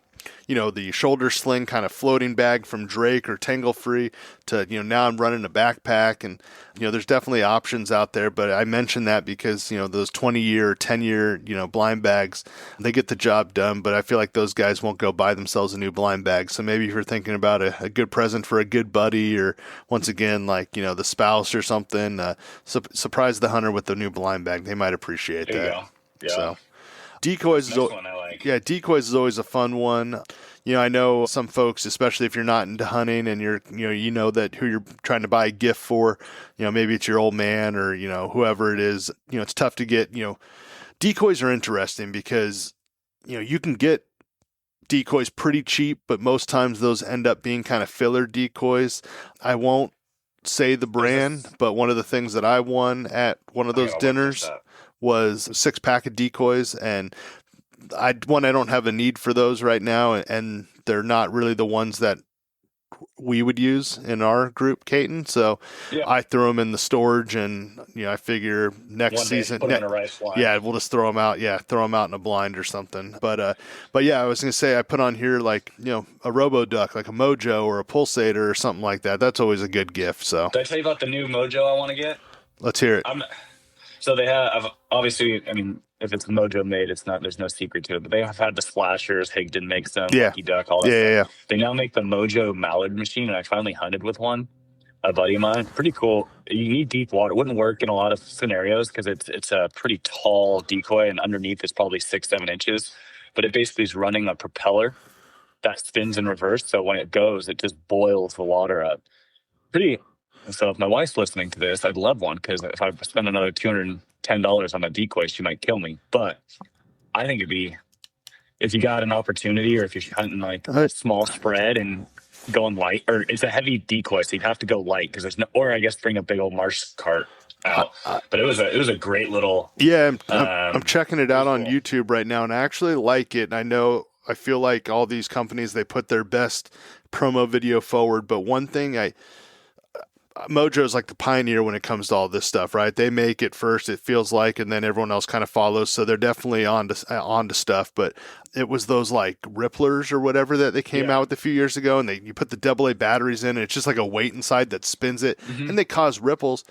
the shoulder sling kind of floating bag from Drake or Tangle Free to, now I'm running a backpack, and, there's definitely options out there. But I mentioned that because, those 20-year, 10-year, blind bags, they get the job done. But I feel like those guys won't go buy themselves a new blind bag. So maybe if you're thinking about a good present for a good buddy, or once again, like, the spouse or something, surprise the hunter with the new blind bag. They might appreciate that. There you go. Yeah. So. Decoys one I like. Yeah, decoys is always a fun one. I know some folks, especially if you're not into hunting and you know that who you're trying to buy a gift for, maybe it's your old man or, whoever it is, it's tough to get, decoys are interesting because, you can get decoys pretty cheap, but most times those end up being kind of filler decoys. I won't say the brand, but one of the things that I won at one of those dinners was a 6-pack of decoys, and I don't have a need for those right now, and they're not really the ones that we would use in our group, Caton. So I threw them in the storage, and I figure next season, put them in a rice blind. we'll just throw them out. Yeah, throw them out in a blind or something. But yeah, I was gonna say I put on here like a Robo Duck, like a Mojo or a Pulsator or something like that. That's always a good gift. So did I tell you about the new Mojo I want to get? Let's hear it. So they have, obviously, I mean, if it's Mojo made, there's no secret to it, but they have had the splashers. Higdon makes them, Lucky Duck, all that stuff. Yeah. They now make the Mojo Mallard Machine, and I finally hunted with one, a buddy of mine. Pretty cool. You need deep water. It wouldn't work in a lot of scenarios because it's a pretty tall decoy, and underneath is probably 6-7 inches. But it basically is running a propeller that spins in reverse, so when it goes, it just boils the water up. So if my wife's listening to this, I'd love one, because if I spend another $210 on a decoy, she might kill me. But I think it'd be, if you got an opportunity, or if you're hunting like a small spread and going light, or it's a heavy decoy, so you'd have to go light because there's no, or I guess bring a big old marsh cart out. But it was a great little. Yeah, I'm checking it out on YouTube right now, and I actually like it. And I feel like all these companies, they put their best promo video forward. But one thing Mojo is like the pioneer when it comes to all this stuff, right? They make it first, it feels like, and then everyone else kind of follows. So they're definitely on to stuff. But it was those like ripplers or whatever that they came out with a few years ago, and you put the AA batteries in, and it's just like a weight inside that spins it, and they cause ripples.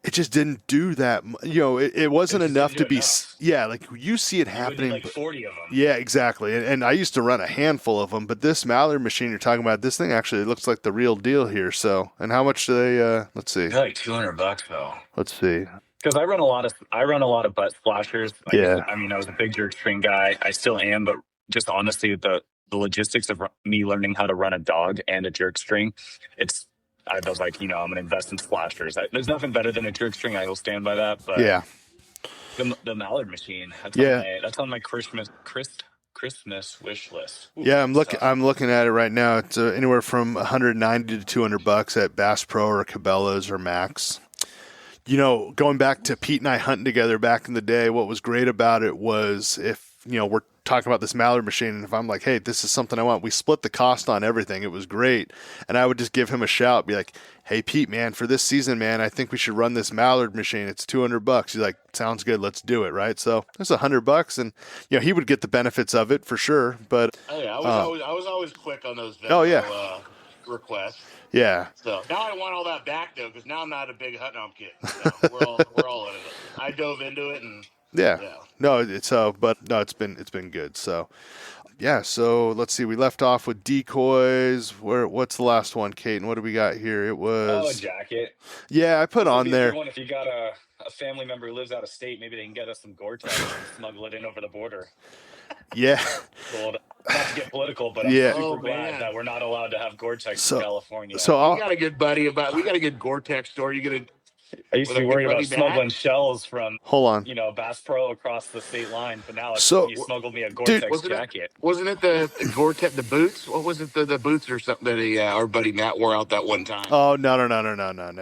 It just didn't do that. It wasn't enough to be. Yeah, like you see it happening. Like 40 of them. Yeah, exactly. And I used to run a handful of them, but this Mallard machine you're talking about, this thing actually looks like the real deal here. So, and how much do they? Let's see. They're like $200 though. Let's see. Because I run a lot of butt splashers. I mean, I was a big jerk string guy. I still am, but just honestly, the logistics of me learning how to run a dog and a jerk string, I was like, I'm going to invest in splashers. There's nothing better than a jerk string. I will stand by that. But the Mallard machine, that's on my Christmas wish list. Ooh, yeah, I'm looking at it right now. It's anywhere from $190 to $200 at Bass Pro or Cabela's or Max. Going back to Pete and I hunting together back in the day, what was great about it was if we're talking about this Mallard machine, and if I'm like, hey, this is something I want, we split the cost on everything. It was great. And I would just give him a shout, be like, hey, Pete, man, for this season, man, I think we should run this Mallard machine. It's $200. He's like, sounds good. Let's do it. Right. So it's $100, and he would get the benefits of it for sure. But I was always quick on those requests. Yeah. So now I want all that back though, because now I'm not a big hunting. No, I'm kidding. So we're all in it. I dove into it and. Yeah. No, it's been good. So, yeah. So let's see. We left off with decoys. What's the last one, Caton? What do we got here? It was a jacket. Yeah, I put on there. If you got a family member who lives out of state, maybe they can get us some Gore-Tex and smuggle it in over the border. Yeah. Well, not to get political, but I'm super glad that we're not allowed to have Gore-Tex in California. So we got a good buddy we got a good Gore-Tex store. I used to be worried about smuggling shells from, hold on, Bass Pro across the state line, but now you smuggled me a Gore-Tex jacket. Wasn't it the Gore-Tex, the boots? What was it, the boots or something that our buddy Matt wore out that one time? Oh, no.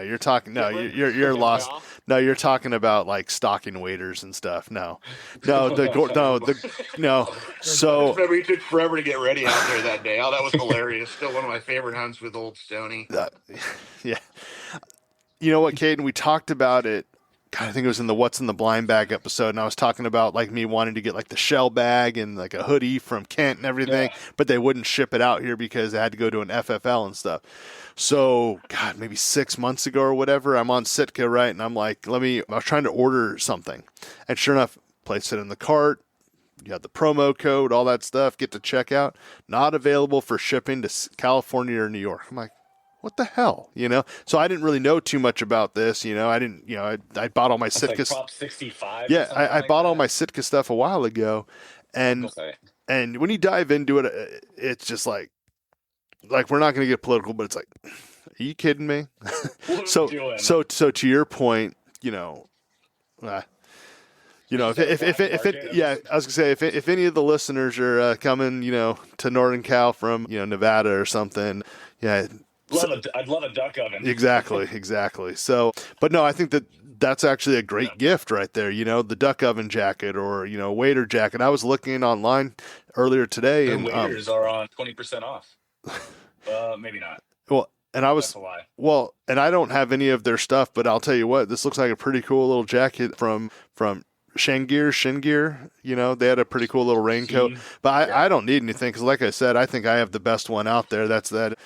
You're talking, you're lost. No, you're talking about like stocking waders and stuff. No. So. I remember he took forever to get ready out there that day. Oh, that was hilarious. Still one of my favorite hunts with old Stoney. Yeah. You know what, Caden? We talked about it. God, I think it was in the What's in the Blind Bag episode, and I was talking about like me wanting to get like the shell bag and like a hoodie from Kent and everything, but they wouldn't ship it out here because it had to go to an FFL and stuff. So, God, maybe 6 months ago or whatever, I'm on Sitka, right? And I'm like, I was trying to order something, and sure enough, place it in the cart. You have the promo code, all that stuff. Get to checkout. Not available for shipping to California or New York. I'm like, what the hell, So I didn't really know too much about this, I didn't, I bought all my Sitka. Like Prop 65. Yeah, I bought all my Sitka stuff a while ago, and And when you dive into it, it's just like we're not going to get political, but it's like, are you kidding me? What are we So doing? to your point, yeah, I was gonna say if any of the listeners are coming, to Northern Cal from Nevada or something, yeah, I'd love a duck oven. exactly. So, but no, I think that's actually a great gift right there. The duck oven jacket or waiter jacket. I was looking online earlier today, and waiters are on 20% off. Maybe not. Well, and That's a lie. Well, and I don't have any of their stuff, but I'll tell you what, this looks like a pretty cool little jacket from Shin-Gear. They had a pretty cool little raincoat. But I don't need anything because, like I said, I think I have the best one out there. That's that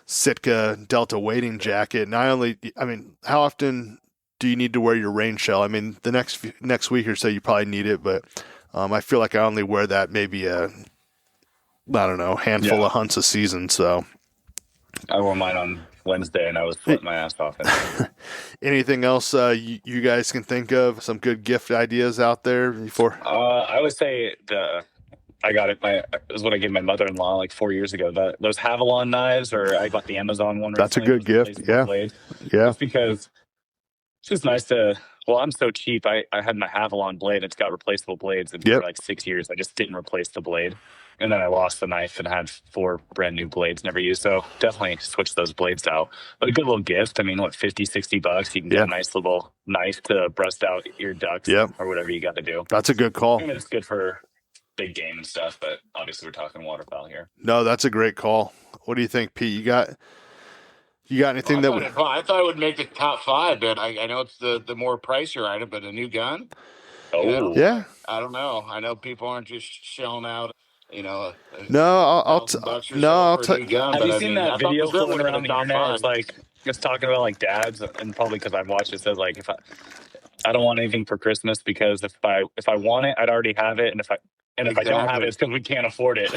Sitka Delta wading jacket. And how often do you need to wear your rain shell? I mean, the next week or so you probably need it, but I feel like I only wear that maybe handful of hunts a season. So I wore mine on Wednesday and I was sweating my ass off. Anything else you guys can think of? Some good gift ideas out there before? I would say I got it. It was what I gave my mother-in-law like 4 years ago. Those Havalon knives, or I got the Amazon one. That's a good gift. Yeah. Blade. Yeah. Just because it's just nice to. Well, I'm so cheap. I had my Havalon blade. It's got replaceable blades, and for like 6 years, I just didn't replace the blade. And then I lost the knife and had 4 brand new blades never used. So definitely switch those blades out. But a good little gift. I mean, what, $50-$60? You can get a nice little knife to breast out your ducks or whatever you got to do. That's a good call. I mean, it's good for big game and stuff, but obviously we're talking waterfowl here. No, that's a great call. What do you think, Pete? You got anything I thought it would make the top 5, but I know it's the more pricier item, but a new gun. Oh, yeah. I don't know. I know people aren't just shelling out. No, I'll tell you. Have you seen that video floating around the internet? It's talking about like dads, and probably because I've watched it, says like if I don't want anything for Christmas because if I want it, I'd already have it, and if I don't have it, it's because we can't afford it.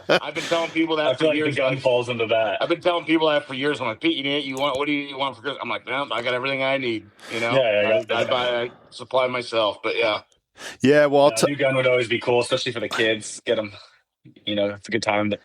I've been telling people that for years. The gun falls into that. I've been telling people that for years. I'm like, Pete, what do you want for Christmas? I'm like, no, I got everything I need. I supply myself, but yeah. Yeah, well, a new gun would always be cool, especially for the kids. Get them, it's a good time to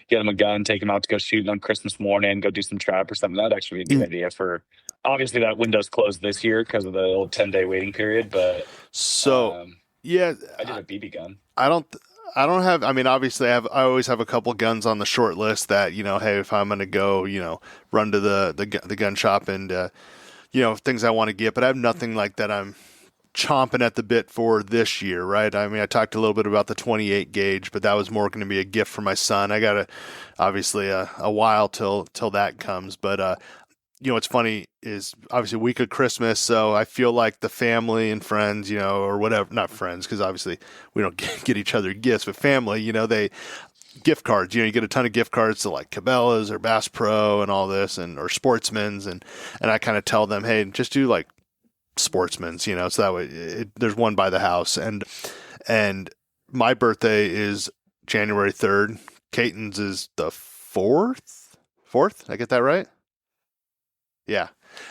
get them a gun, take them out to go shooting on Christmas morning, go do some trap or something. That'd actually be a good idea for. Obviously, that window's closed this year because of the old 10-day waiting period. But I did a BB gun. I don't have. I mean, obviously, I always have a couple guns on the short list that hey, if I'm going to go, run to the gun shop and things I want to get, but I have nothing like that. I'm chomping at the bit for this year, right? I mean, I talked a little bit about the 28 gauge, but that was more going to be a gift for my son. I got obviously a while till that comes, but what's funny is obviously week of Christmas, so I feel like the family and friends, or whatever, not friends, because obviously we don't get each other gifts, but family, they gift cards, you get a ton of gift cards to like Cabela's or Bass Pro and all this, or Sportsman's, and I kind of tell them, hey, just do like Sportsman's, so that way there's one by the house, and my birthday is January 3rd. Caton's is the 4th. I get that right? Yeah.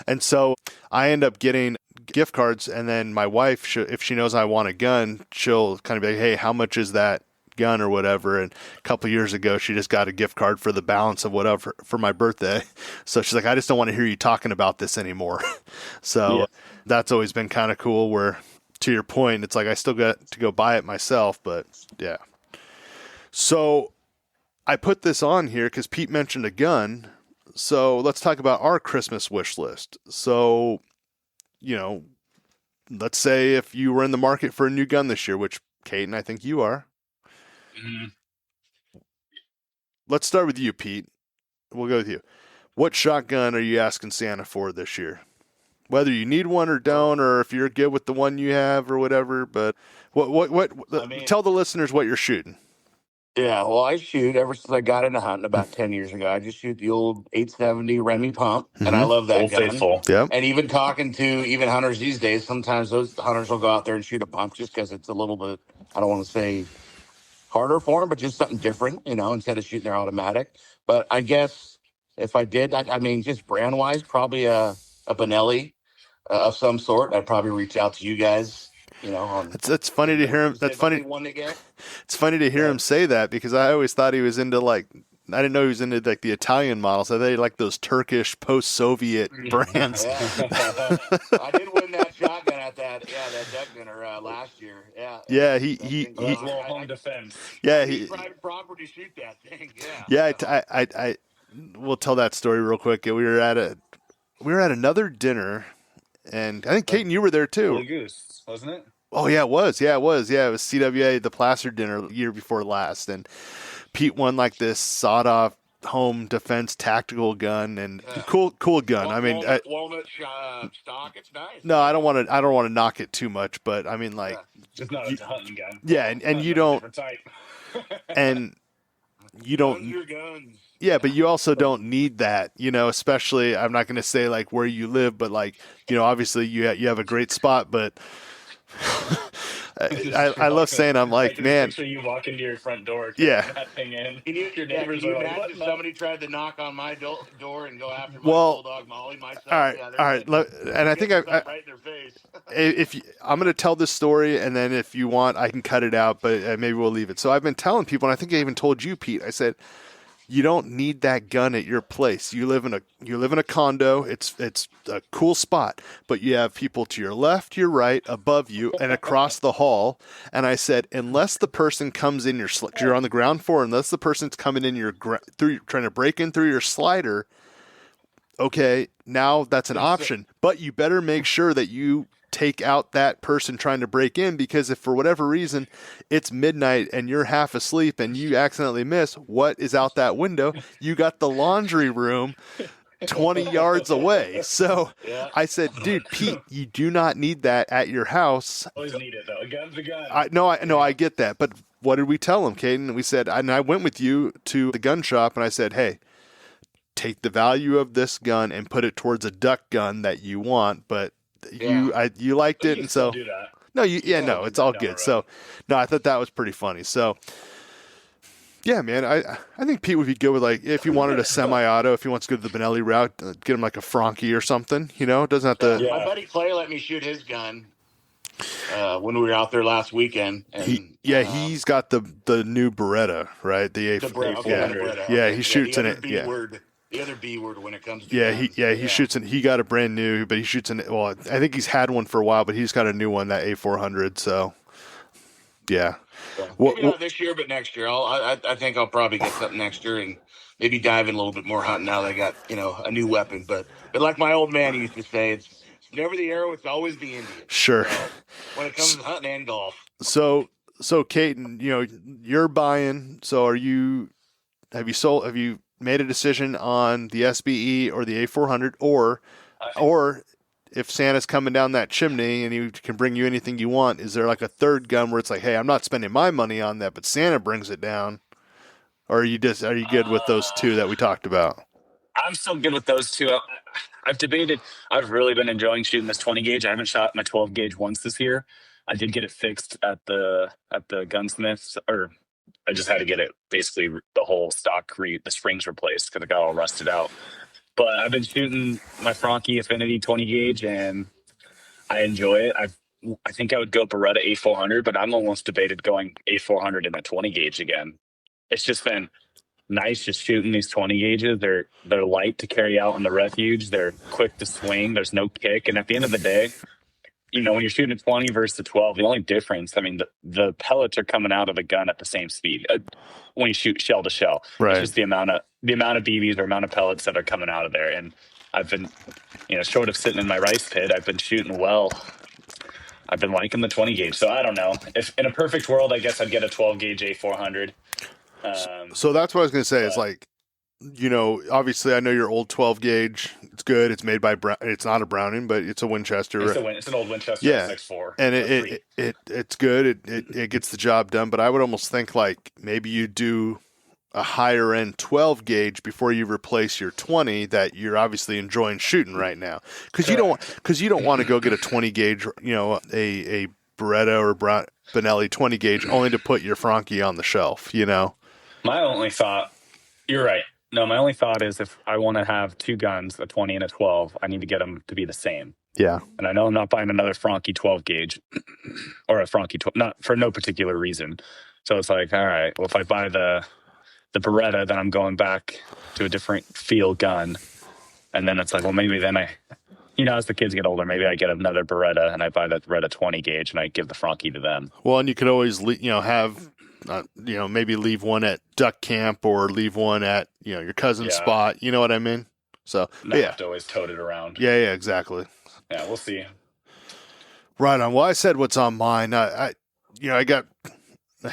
And so I end up getting gift cards, and then my wife, if she knows I want a gun, she'll kind of be like, hey, how much is that gun or whatever? And a couple of years ago, she just got a gift card for the balance of whatever for my birthday. So she's like, I just don't want to hear you talking about this anymore. So that's always been kind of cool, where to your point, it's like I still got to go buy it myself, but yeah. So I put this on here because Pete mentioned a gun. So let's talk about our Christmas wish list. So, let's say if you were in the market for a new gun this year, which Kate and I think you are. Mm-hmm. Let's start with you, Pete. We'll go with you. What shotgun are you asking Santa for this year? Whether you need one or don't, or if you're good with the one you have or whatever, but tell the listeners what you're shooting. Yeah, well, I shoot ever since I got into hunting about 10 years ago. I just shoot the old 870 Remy pump, and I love that Old gun. Faithful. Yep. And even talking to hunters these days, sometimes those hunters will go out there and shoot a pump just because it's a little bit, I don't want to say harder for them, but just something different, instead of shooting their automatic. But I guess if I did, I mean, just brand-wise, probably a Benelli of some sort. I'd probably reach out to you guys. On It's funny to hear him. That's funny. Won again. It's funny to hear him say that because I always thought he was into like. I didn't know he was into like the Italian models. I thought he liked those Turkish post-Soviet brands. Yeah. I did win that shotgun at that duck dinner last year. Yeah. Yeah, His little home defense. Yeah, he private property shoot that thing. Yeah. Yeah, I will tell that story real quick. We were at another dinner, and I think Kate and you were there too. Goose, wasn't it? Oh yeah, it was. Yeah, it was. Yeah, it was CWA the Placer dinner year before last, and Pete won like this sawed-off home defense tactical gun, and cool gun. I mean, walnut stock. It's nice. No, I don't want to knock it too much, but I mean, like, just not a hunting gun. Yeah, and you don't, and you don't. Your guns. Yeah, but you also don't need that, especially, I'm not going to say like where you live, but like, obviously you have a great spot, but I love saying, I'm like, man. Picture you walk into your front door, that thing in. Your neighbors are like, what? Somebody tried to knock on my door and go after my bulldog Molly, my son. All right. And I think right in their face. I'm going to tell this story, and then if you want, I can cut it out, but maybe we'll leave it. So I've been telling people, and I think I even told you, Pete. I said, you don't need that gun at your place. You live in a condo. It's a cool spot, but you have people to your left, your right, above you, and across the hall. And I said, unless the person comes in because you're on the ground floor, unless the person's coming in trying to break in through your slider, okay, now that's an option. But you better make sure that you take out that person trying to break in, because if for whatever reason it's midnight and you're half asleep and you accidentally miss, what is out that window? You got the laundry room 20 yards away. So I said, dude, Pete, you do not need that at your house. Always need it though. A gun's a gun. I get that. But what did we tell him, Caden? We said, and I went with you to the gun shop and I said, hey, take the value of this gun and put it towards a duck gun that you want, but you liked it, and so it's all good. So no, I thought that was pretty funny. So yeah, man, I think Pete would be good with, like, if he wanted a semi-auto, if he wants to go to the Benelli route, get him like a Franchi or something. Doesn't have to. My buddy Clay let me shoot his gun when we were out there last weekend. And, he's got the new Beretta, right? The A400. Yeah, he shoots in it. The other B word when it comes to he shoots in. He got a brand new, but he shoots in. Well, I think he's had one for a while, but he's got a new one, that A400. So yeah, maybe not this year, but next year. I think I'll probably get something next year and maybe dive in a little bit more hunting now that I got a new weapon. But like my old man used to say, it's never the arrow, it's always the Indian. Sure. So, when it comes to hunting and golf. So Caden, you're buying. So have you made a decision on the SBE or the A400, or if Santa's coming down that chimney and he can bring you anything you want, is there like a third gun where it's like, hey, I'm not spending my money on that, but Santa brings it down? Or are you good with those two that we talked about? I'm still good with those two. I've debated. I've really been enjoying shooting this 20 gauge. I haven't shot my 12 gauge once this year. I did get it fixed at the gunsmiths, or I just had to get it, basically the whole stock, the springs replaced because it got all rusted out. But I've been shooting my Franchi Affinity 20 gauge and I enjoy it. I think I would go Beretta A400, but I'm almost debated going A400 in the 20 gauge again. It's just been nice just shooting these 20 gauges. They're light to carry out on the refuge. They're quick to swing. There's no kick. And at the end of the day, when you're shooting a 20 versus a 12, the only difference, I mean, the pellets are coming out of the gun at the same speed when you shoot shell to shell. Right. It's just the amount of BBs or amount of pellets that are coming out of there. And I've been, short of sitting in my rice pit, I've been shooting well. I've been liking the 20 gauge. So I don't know. If in a perfect world, I guess I'd get a 12 gauge A400. So that's what I was going to say. Is like, obviously I know your old 12 gauge. It's good. It's made by it's not a Browning, but it's a Winchester. It's an old Winchester. Yeah, 6.4. And it's good. It gets the job done. But I would almost think like maybe you do a higher end 12 gauge before you replace your 20 that you're obviously enjoying shooting right now, because you don't want to go get a 20 gauge, a Beretta or Benelli 20 gauge only to put your Franchi on the shelf. My only thought, you're right. No, my only thought is if I want to have two guns, a 20 and a 12, I need to get them to be the same. Yeah. And I know I'm not buying another Franke 12 gauge or a Franke 12, not for no particular reason. So it's like, all right, well, if I buy the Beretta, then I'm going back to a different field gun. And then it's like, well, maybe then as the kids get older, maybe I get another Beretta and I buy that Beretta 20 gauge and I give the Franke to them. Well, and you could always, have, maybe leave one at duck camp or leave one at, your cousin's spot. You know what I mean? So, not have to always tote it around. Yeah, exactly. Yeah, we'll see. Right on. Well, I said what's on mine. I got a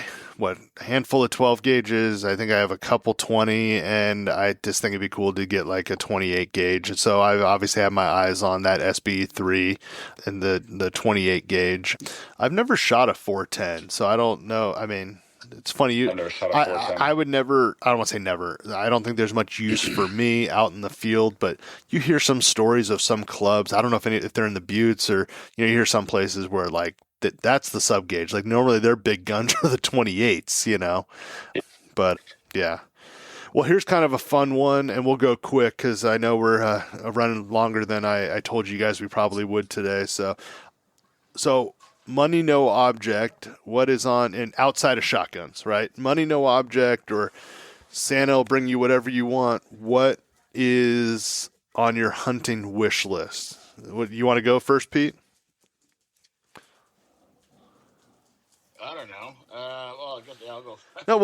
handful of 12 gauges. I think I have a couple 20, and I just think it'd be cool to get like a 28 gauge. And so I obviously have my eyes on that SB3 and the 28 gauge. I've never shot a 410, so I don't know. I mean, it's funny. I've never shot a 410. I would never. I don't want to say never. I don't think there's much use for me out in the field. But you hear some stories of some clubs. I don't know if they're in the buttes or you hear some places where like that's the sub gauge. Like normally their big guns are the 28s. But yeah. Well, here's kind of a fun one, and we'll go quick because I know we're running longer than I told you guys we probably would today. So. Money, no object. What is on and outside of shotguns, right? Money, no object, or Santa will bring you whatever you want. What is on your hunting wish list? What you want to go first, Pete? I don't know. Well, I guess I'll go. No.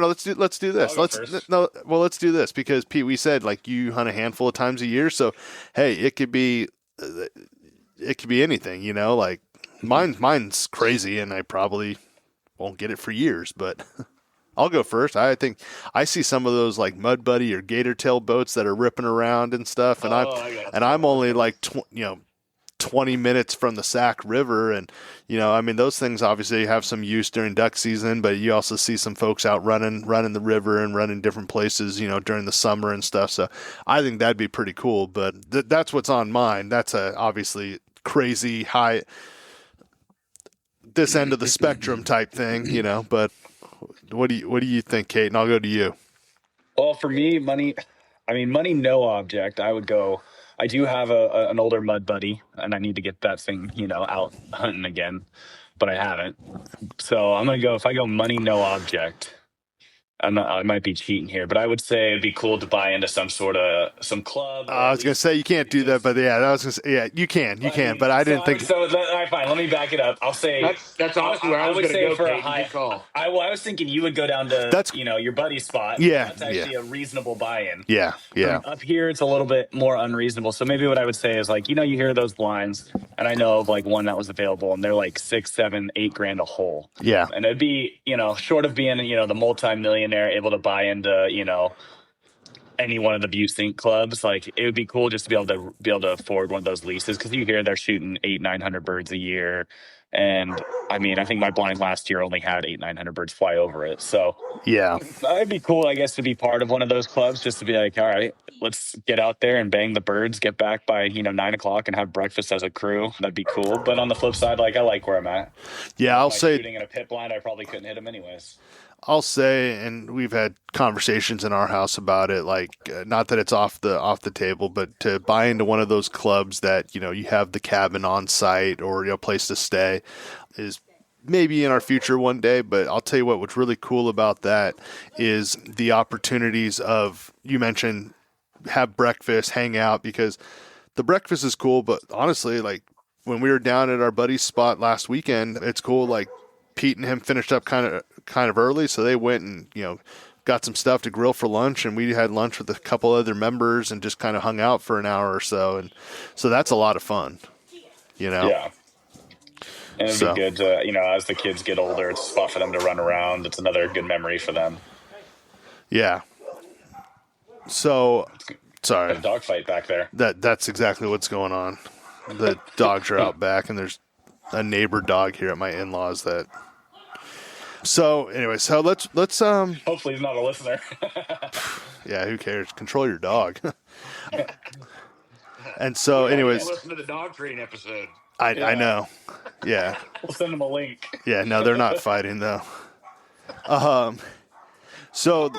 Let's do this. Let's do this because Pete, we said like you hunt a handful of times a year, so hey, it could be anything, like. Mine's crazy, and I probably won't get it for years, but I'll go first. I think I see some of those like Mud Buddy or Gator Tail boats that are ripping around and stuff, and I'm only like 20 minutes from the Sac River, and I mean those things obviously have some use during duck season, but you also see some folks out running the river and running different places, during the summer and stuff. So I think that'd be pretty cool. But that's what's on mine. That's a obviously crazy high. This end of the spectrum type thing, but what do you think, Kate? And I'll go to you. Well, for me, money, no object. I would go, I do have an older Mud Buddy and I need to get that thing, out hunting again, but I haven't. So I'm going to go, if I go money, no object, I might be cheating here, but I would say it'd be cool to buy into some club. I was gonna say you can't do that, but yeah, I was gonna say yeah, you can, but I didn't think. So all right, fine. Let me back it up. I'll say that's honestly where I was going to go for a high call. I was thinking you would go down to your buddy's spot. Yeah, that's actually a reasonable buy-in. Yeah. Up here, it's a little bit more unreasonable. So maybe what I would say is like you hear those blinds, and I know of like one that was available, and they're like $6, $7, $8 a hole. Yeah, and it'd be short of being the multi-millionaire able to buy into any one of the Butte Sync clubs, like it would be cool just to be able to afford one of those leases because you hear they're shooting 800-900 birds a year, and I mean I think my blind last year only had 800-900 birds fly over it. So yeah, it'd be cool I guess to be part of one of those clubs just to be like, all right, let's get out there and bang the birds, get back by 9:00 and have breakfast as a crew. That'd be cool. But on the flip side, like I like where I'm at. Yeah, I'll say shooting in a pit blind I probably couldn't hit them anyways. I'll say, and we've had conversations in our house about it, like not that it's off the table, but to buy into one of those clubs that, you have the cabin on site or, a place to stay is maybe in our future one day. But I'll tell you what's really cool about that is the opportunities of, you mentioned have breakfast, hang out, because the breakfast is cool. But honestly, like when we were down at our buddy's spot last weekend, it's cool. Like Pete and him finished up kind of early, so they went and got some stuff to grill for lunch, and we had lunch with a couple other members and just kind of hung out for an hour or so, and so that's a lot of fun, Yeah, and it'd be good to as the kids get older, it's a spot for them to run around. It's another good memory for them. Yeah. So, sorry, a dog fight back there. That's exactly what's going on. The dogs are out back, and there's a neighbor dog here at my in-laws that. So anyway, so let's hopefully he's not a listener. Yeah, who cares? Control your dog. And so anyways, listen to the dog train episode. I know. Yeah. We'll send them a link. Yeah, no, they're not fighting though. So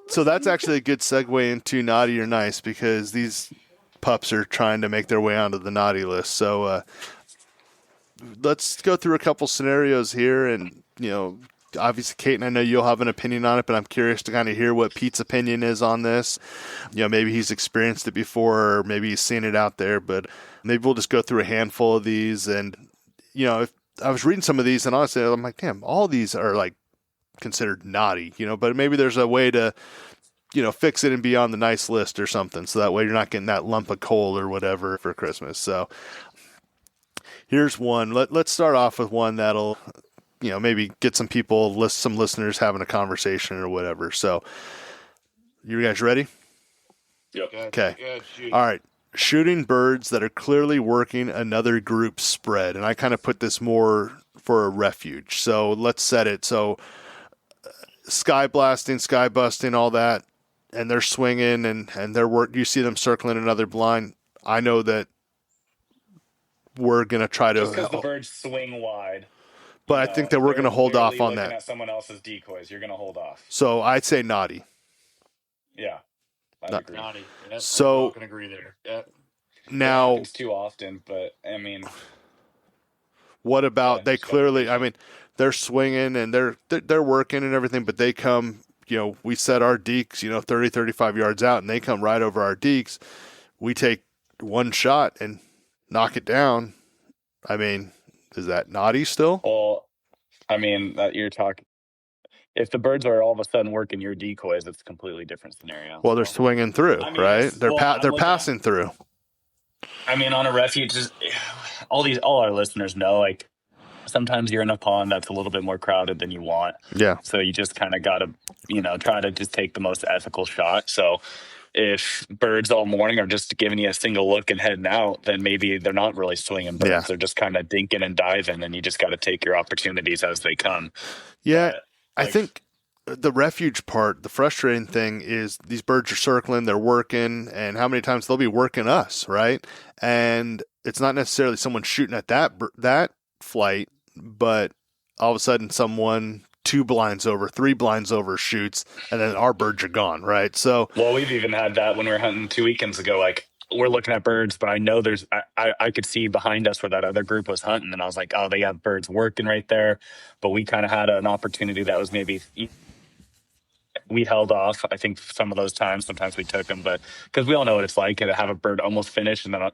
So that's actually a good segue into naughty or nice, because these pups are trying to make their way onto the naughty list. So let's go through a couple scenarios here, and obviously, Kate, and I know you'll have an opinion on it, but I'm curious to kind of hear what Pete's opinion is on this. Maybe he's experienced it before, or maybe he's seen it out there, but maybe we'll just go through a handful of these. And, if I was reading some of these, and honestly, I'm like, damn, all these are like considered naughty, but maybe there's a way to, fix it and be on the nice list or something. So that way you're not getting that lump of coal or whatever for Christmas. So here's one. Let's start off with one that'll, maybe get some people, some listeners having a conversation or whatever. So, you guys ready? Yep. Okay. Yeah, all right. Shooting birds that are clearly working another group's spread. And I kind of put this more for a refuge. So let's set it. So sky blasting, sky busting, all that. And they're swinging and you see them circling another blind. I know that we're going to try to. Just because the birds swing wide. But I think that we're going to hold off on that. At someone else's decoys, you're going to hold off. So I'd say naughty. Yeah, I agree. Naughty. Yep, so I can agree there. Yep. Now, it happens too often, but I mean, what about they clearly? I mean, they're swinging and they're working and everything, but they come. We set our deeks, 30, 35 yards out, and they come right over our deeks. We take one shot and knock it down. I mean, is that naughty still? Well, I mean, you're talking. If the birds are all of a sudden working your decoys, it's a completely different scenario. Well, they're swinging through, right? They're passing through. I mean, on a refuge, all our listeners know, like, sometimes you're in a pond that's a little bit more crowded than you want. Yeah. So you just kind of got to, try to just take the most ethical shot. So if birds all morning are just giving you a single look and heading out, then maybe they're not really swinging birds. Yeah. They're just kind of dinking and diving, and you just got to take your opportunities as they come. Yeah. I think the refuge part, the frustrating thing is these birds are circling, they're working, and how many times they'll be working us, right? And it's not necessarily someone shooting at that flight, but all of a sudden someone 2 blinds over, 3 blinds over shoots, and then our birds are gone, right? So, well, we've even had that when we were hunting 2 weekends ago. Like, we're looking at birds, but I know I could see behind us where that other group was hunting, and I was like, oh, they have birds working right there. But we kind of had an opportunity that was maybe we held off. I think some of those times, sometimes we took them, but because we all know what it's like to have a bird almost finished, and then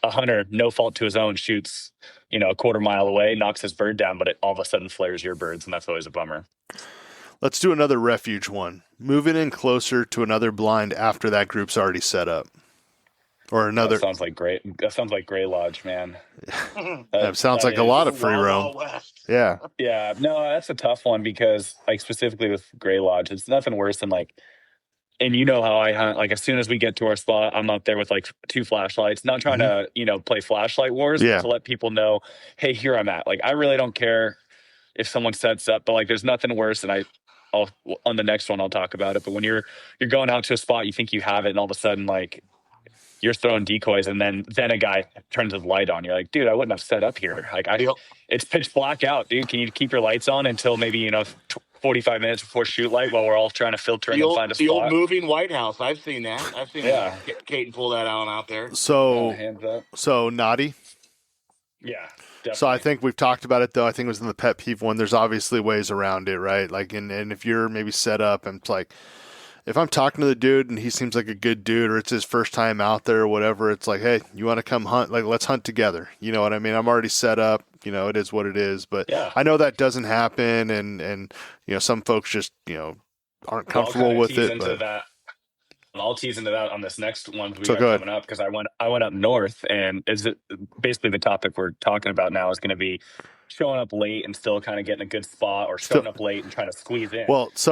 a hunter, no fault to his own, shoots a quarter mile away, knocks his bird down, but it all of a sudden flares your birds, and that's always a bummer. Let's do another refuge one. Moving in closer to another blind after that group's already set up. Or another. That sounds like Gray Lodge, man. That sounds like a lot of free roam. Yeah. Yeah. No, that's a tough one because, like, specifically with Gray Lodge, it's nothing worse than, like, and you know how I hunt. Like, as soon as we get to our spot, I'm up there with like 2 flashlights, not trying to, play flashlight wars, but to let people know, hey, here I'm at. Like, I really don't care if someone sets up, but like, there's nothing worse. And I'll on the next one, I'll talk about it. But when you're going out to a spot, you think you have it, and all of a sudden, like, you're throwing decoys, and then a guy turns his light on. You're like, dude, I wouldn't have set up here. Like, it's pitch black out, dude. Can you keep your lights on until maybe 45 minutes before shoot light while we're all trying to filter and find a spot? The old moving White House. I've seen that. Kate pull that out there. So, hands up. So naughty. Yeah. Definitely. So I think we've talked about it, though. I think it was in the pet peeve one. There's obviously ways around it, right? Like, and if you're maybe set up and it's like, if I'm talking to the dude and he seems like a good dude, or it's his first time out there or whatever, it's like, hey, you want to come hunt? Like, let's hunt together. You know what I mean? I'm already set up. It is what it is. But yeah. I know that doesn't happen, and some folks just aren't comfortable with it. But I'll tease into that on this next one we got coming up, because I went up north, and basically the topic we're talking about now is going to be showing up late and still kind of getting a good spot, or showing up late and trying to squeeze in. Well, let's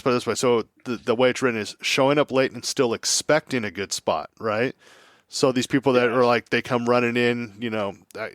put it this way. So the way it's written is showing up late and still expecting a good spot, right? So these people that are like, they come running in,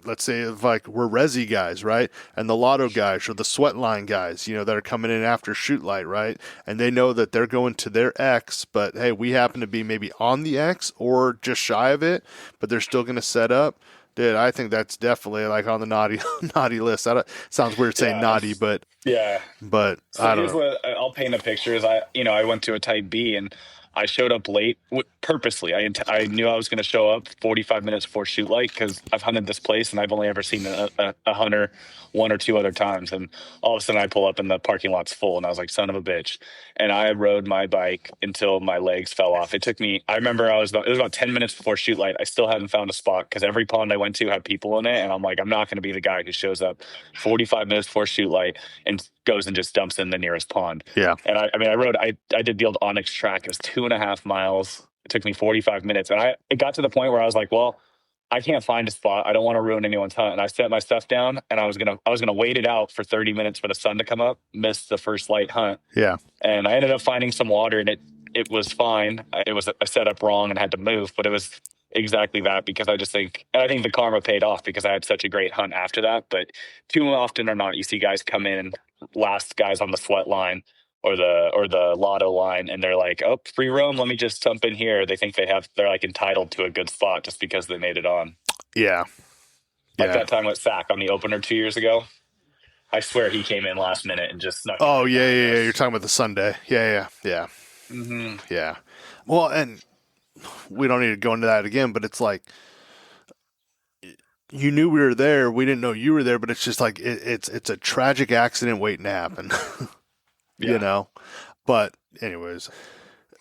let's say like we're resi guys, right? And the lotto guys or the sweat line guys, that are coming in after shoot light, right? And they know that they're going to their X, but hey, we happen to be maybe on the X or just shy of it, but they're still going to set up. Dude, I think that's definitely like on the naughty naughty list. Sounds weird saying naughty, but Yeah. So I don't here's know. what I'll paint a picture. Is I went to a type B and I showed up late purposely. I knew I was going to show up 45 minutes before shoot light because I've hunted this place and I've only ever seen a hunter one or two other times. And all of a sudden I pull up and the parking lot's full and I was like, son of a bitch. And I rode my bike until my legs fell off. It took me, I remember it was about 10 minutes before shoot light. I still hadn't found a spot because every pond I went to had people in it. And I'm like, I'm not going to be the guy who shows up 45 minutes before shoot light and goes and just dumps in the nearest pond. Yeah. And I did the old Onyx track. It was 2.5 miles. It took me 45 minutes. And it got to the point where I was like, well, I can't find a spot. I don't want to ruin anyone's hunt. And I set my stuff down and I was gonna wait it out for 30 minutes for the sun to come up, missed the first light hunt. Yeah. And I ended up finding some water and it was fine. It was I set up wrong and had to move, but it was exactly that because I think the karma paid off because I had such a great hunt after that. But too often or not, you see guys come in, last guys on the sweat line or the lotto line, and they're like, oh, free roam, let me just jump in here. They think they're like entitled to a good spot just because they made it on. Yeah. Like that time with Sack on the opener 2 years ago. I swear he came in last minute and just snuck. Oh, yeah. You're talking about the Sunday. Yeah. Mm-hmm. Yeah. Well, and we don't need to go into that again, but it's like you knew we were there. We didn't know you were there, but it's just like it's a tragic accident waiting to happen, you know? But anyways,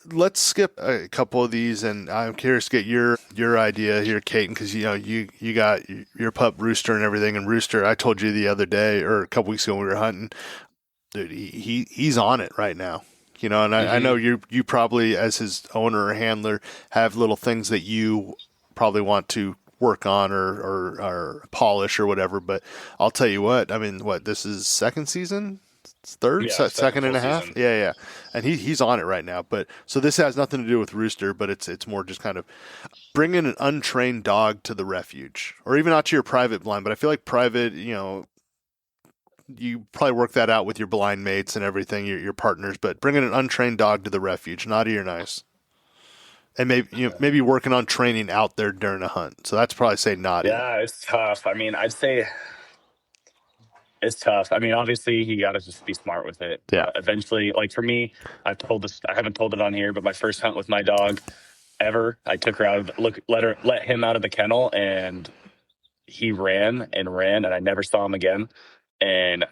let's skip a couple of these, and I'm curious to get your idea here, Caton, because you got your pup Rooster and everything. And Rooster, I told you the other day or a couple weeks ago when we were hunting, dude, he's on it right now. And I know you probably, as his owner or handler, have little things that you probably want to work on or polish or whatever. But I'll tell you what, I mean, this is second season? Third, second and a half. Season. Yeah. And he's on it right now. But so this has nothing to do with Rooster, but it's more just kind of bringing an untrained dog to the refuge, or even out to your private blind. But I feel like private, you probably work that out with your blind mates and everything, your partners. But bringing an untrained dog to the refuge, naughty or nice, and maybe working on training out there during a hunt. So that's probably say naughty. Yeah, it's tough. I mean, I'd say. It's tough. I mean, obviously, you got to just be smart with it. Yeah. Eventually, like for me, I haven't told it on here, but my first hunt with my dog ever, I took her out let him out of the kennel, and he ran, and I never saw him again. And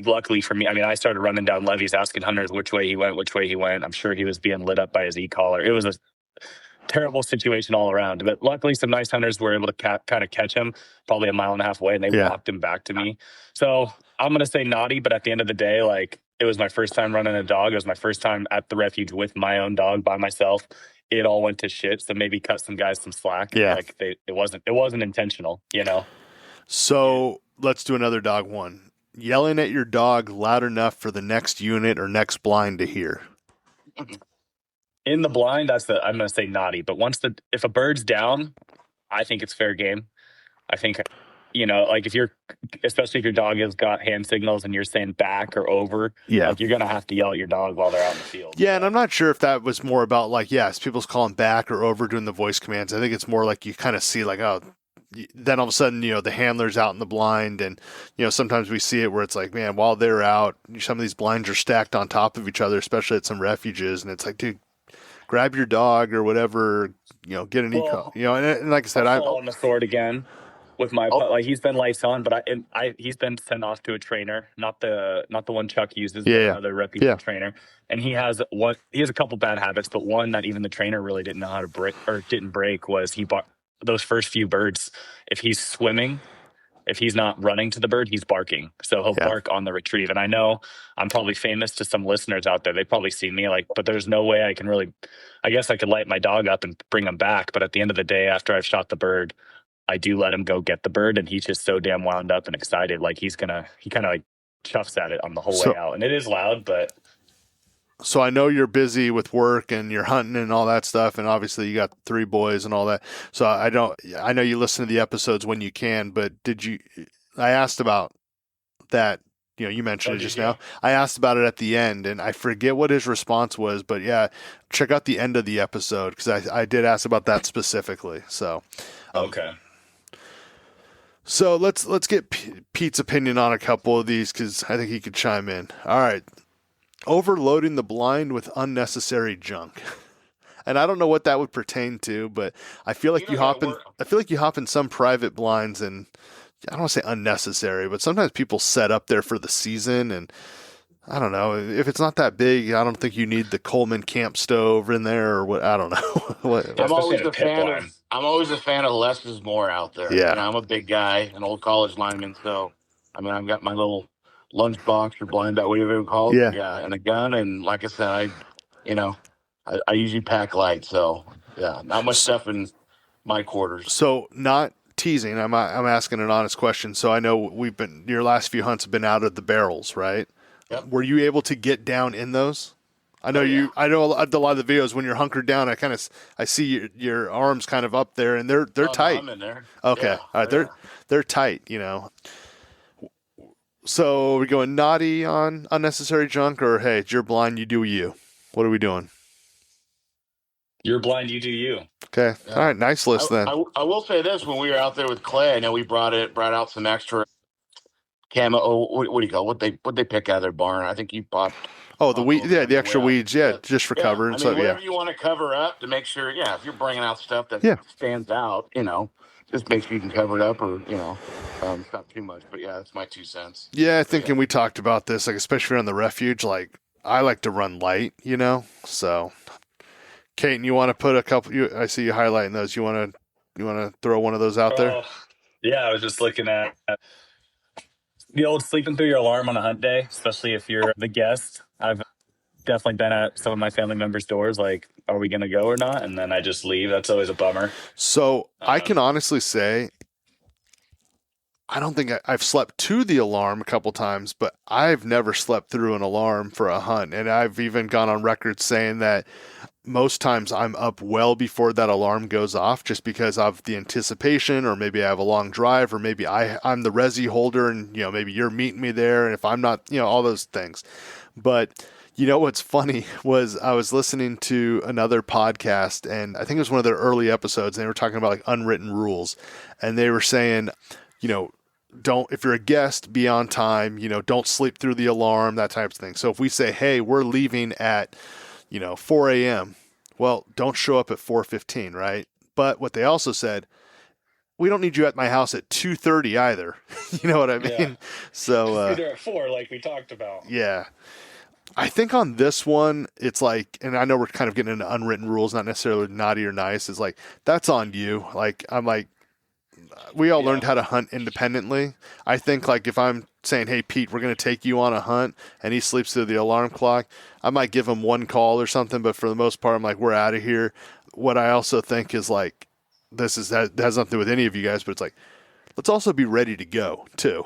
luckily for me, I mean, I started running down levees, asking hunters which way he went. I'm sure he was being lit up by his e-collar. It was a terrible situation all around, but luckily some nice hunters were able to kind of catch him probably a mile and a half away, and they walked him back to me. So I'm going to say naughty, but at the end of the day, like, it was my first time running a dog. It was my first time at the refuge with my own dog by myself. It all went to shit. So maybe cut some guys some slack. Yeah. Like it wasn't intentional, So let's do another dog one. Yelling at your dog loud enough for the next unit or next blind to hear. In the blind, I'm going to say naughty. But if a bird's down, I think it's fair game. I think, like especially if your dog has got hand signals and you're saying back or over, like you're going to have to yell at your dog while they're out in the field. Yeah, and I'm not sure if that was more about like, yes, people's calling back or over doing the voice commands. I think it's more like you kind of see like, oh, then all of a sudden, the handler's out in the blind, and, sometimes we see it where it's like, man, while they're out, some of these blinds are stacked on top of each other, especially at some refuges, and it's like, dude, grab your dog or whatever, get an eco, and like I said, I'm on the sword again with my pup. Like he's been lights on, but he's been sent off to a trainer, not the one Chuck uses, another reputable trainer, and he has a couple bad habits, but one that even the trainer really didn't know how to break or didn't break was he bought those first few birds. If he's swimming, if he's not running to the bird, he's barking. So he'll bark on the retrieve. And I know I'm probably famous to some listeners out there. They've probably seen me, but there's no way I can really, I guess I could light my dog up and bring him back. But at the end of the day, after I've shot the bird, I do let him go get the bird. And he's just so damn wound up and excited. Like he kind of like chuffs at it on the whole way out. And it is loud, but. So I know you're busy with work and you're hunting and all that stuff, and obviously you got 3 boys and all that. So I know you listen to the episodes when you can, but I asked about that, you mentioned it just now. I asked about it at the end, and I forget what his response was, but yeah, check out the end of the episode, because I did ask about that specifically. So okay. So let's get Pete's opinion on a couple of these because I think he could chime in. All right, overloading the blind with unnecessary junk. And I don't know what that would pertain to, but I feel like I feel like you hop in some private blinds, and I don't want to say unnecessary, but sometimes people set up there for the season, and I don't know if it's not that big. I don't think you need the Coleman camp stove in there or what. I don't know. I'm always a fan of less is more out there. Yeah. You know, I'm a big guy, an old college lineman, so I mean, I've got my little lunchbox or blind bag, whatever you call it, and a gun, and like I said, I usually pack light, so yeah, not much stuff in my quarters. So not teasing. I'm asking an honest question. So I know your last few hunts have been out of the barrels, right? Yep. Were you able to get down in those? I know I know a lot of the videos when you're hunkered down. I see your arms kind of up there, and they're tight. I'm in there. Okay, all right, they're tight. You know. So are we going naughty on unnecessary junk, or hey, it's your blind, you do you? What are we doing? You're blind, you do you. Okay, all right, nice list then. I will say this: when we were out there with Clay, I know we brought out some extra camo. What do you call what they pick out of their barn? I think you bought. Oh, the weed, the extra weeds, just for covering. I mean, whatever you want to cover up to make sure, if you're bringing out stuff that stands out, just make sure you can cover it up, or it's not too much. But that's my 2 cents. Yeah, I think, and we talked about this, like especially on the refuge. Like I like to run light, So, Kate, you want to put a couple? I see you highlighting those. You want to throw one of those out there? Yeah, I was just looking at the old sleeping through your alarm on a hunt day, especially if you're the guest. I've definitely been at some of my family members' doors, like, are we going to go or not? And then I just leave. That's always a bummer. So I can honestly say, I don't think I've slept to the alarm a couple times, but I've never slept through an alarm for a hunt. And I've even gone on record saying that most times I'm up well before that alarm goes off just because of the anticipation, or maybe I have a long drive, or maybe I'm the resi holder and, maybe you're meeting me there. And if I'm not, all those things. But what's funny was I was listening to another podcast, and I think it was one of their early episodes, and they were talking about like unwritten rules. And they were saying, if you're a guest, be on time, don't sleep through the alarm, that type of thing. So if we say, hey, we're leaving at 4 a.m., well, don't show up at 4:15, right? But what they also said, we don't need you at my house at 2:30 either. You know what I mean? Yeah. So be there at 4, like we talked about. Yeah. I think on this one, it's like, and I know we're kind of getting into unwritten rules, not necessarily naughty or nice. It's like, that's on you. Like, I'm like, we all learned how to hunt independently. I think like if I'm saying, hey, Pete, we're going to take you on a hunt, and he sleeps through the alarm clock, I might give him one call or something, but for the most part, I'm like, we're out of here. What I also think is like, that has nothing to do with any of you guys, but it's like, let's also be ready to go too,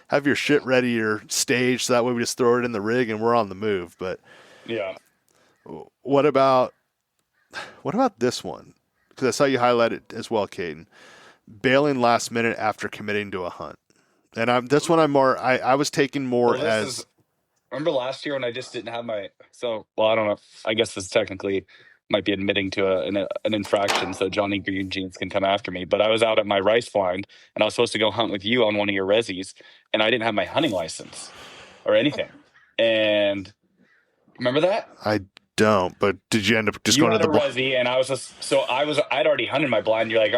Have your shit ready or staged so that way we just throw it in the rig and we're on the move. But what about this one? Because I saw you highlight it as well, Caden. Bailing last minute after committing to a hunt. And I was taking more remember last year when I just didn't have I don't know. I guess this technically might be admitting to an infraction, so Johnny Green Jeans can come after me. But I was out at my rice blind, and I was supposed to go hunt with you on one of your resis, and I didn't have my hunting license or anything. And remember that? I don't. But did you end up just going to the resi? And I was I'd already hunted my blind. You're like,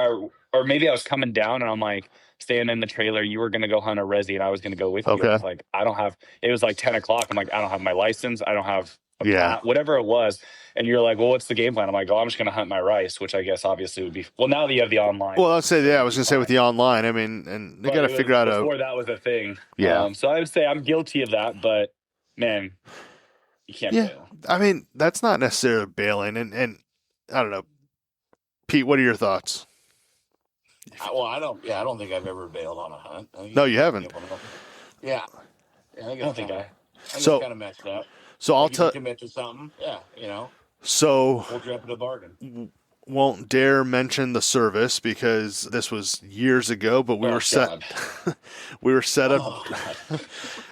or maybe I was coming down, and I'm like staying in the trailer. You were going to go hunt a resi, and I was going to go with you. I was like, it was like 10 o'clock. I'm like, I don't have my license. I don't have whatever it was. And you're like, well, what's the game plan? I'm like, I'm just going to hunt my rice, which I guess obviously would be, well, now that you have the online. Well, I was going to say with the online, I mean, and they got to figure out before that was a thing. Yeah. So I would say I'm guilty of that, but man, you can't bail. I mean, that's not necessarily bailing. And I don't know. Pete, what are your thoughts? Well, I don't think I've ever bailed on a hunt. No, you haven't. Yeah. I don't think I so kind of messed up. So I'll tell commit to something. Yeah, So we'll drop it a bargain. won't dare mention the service because this was years ago, but we were set we were set up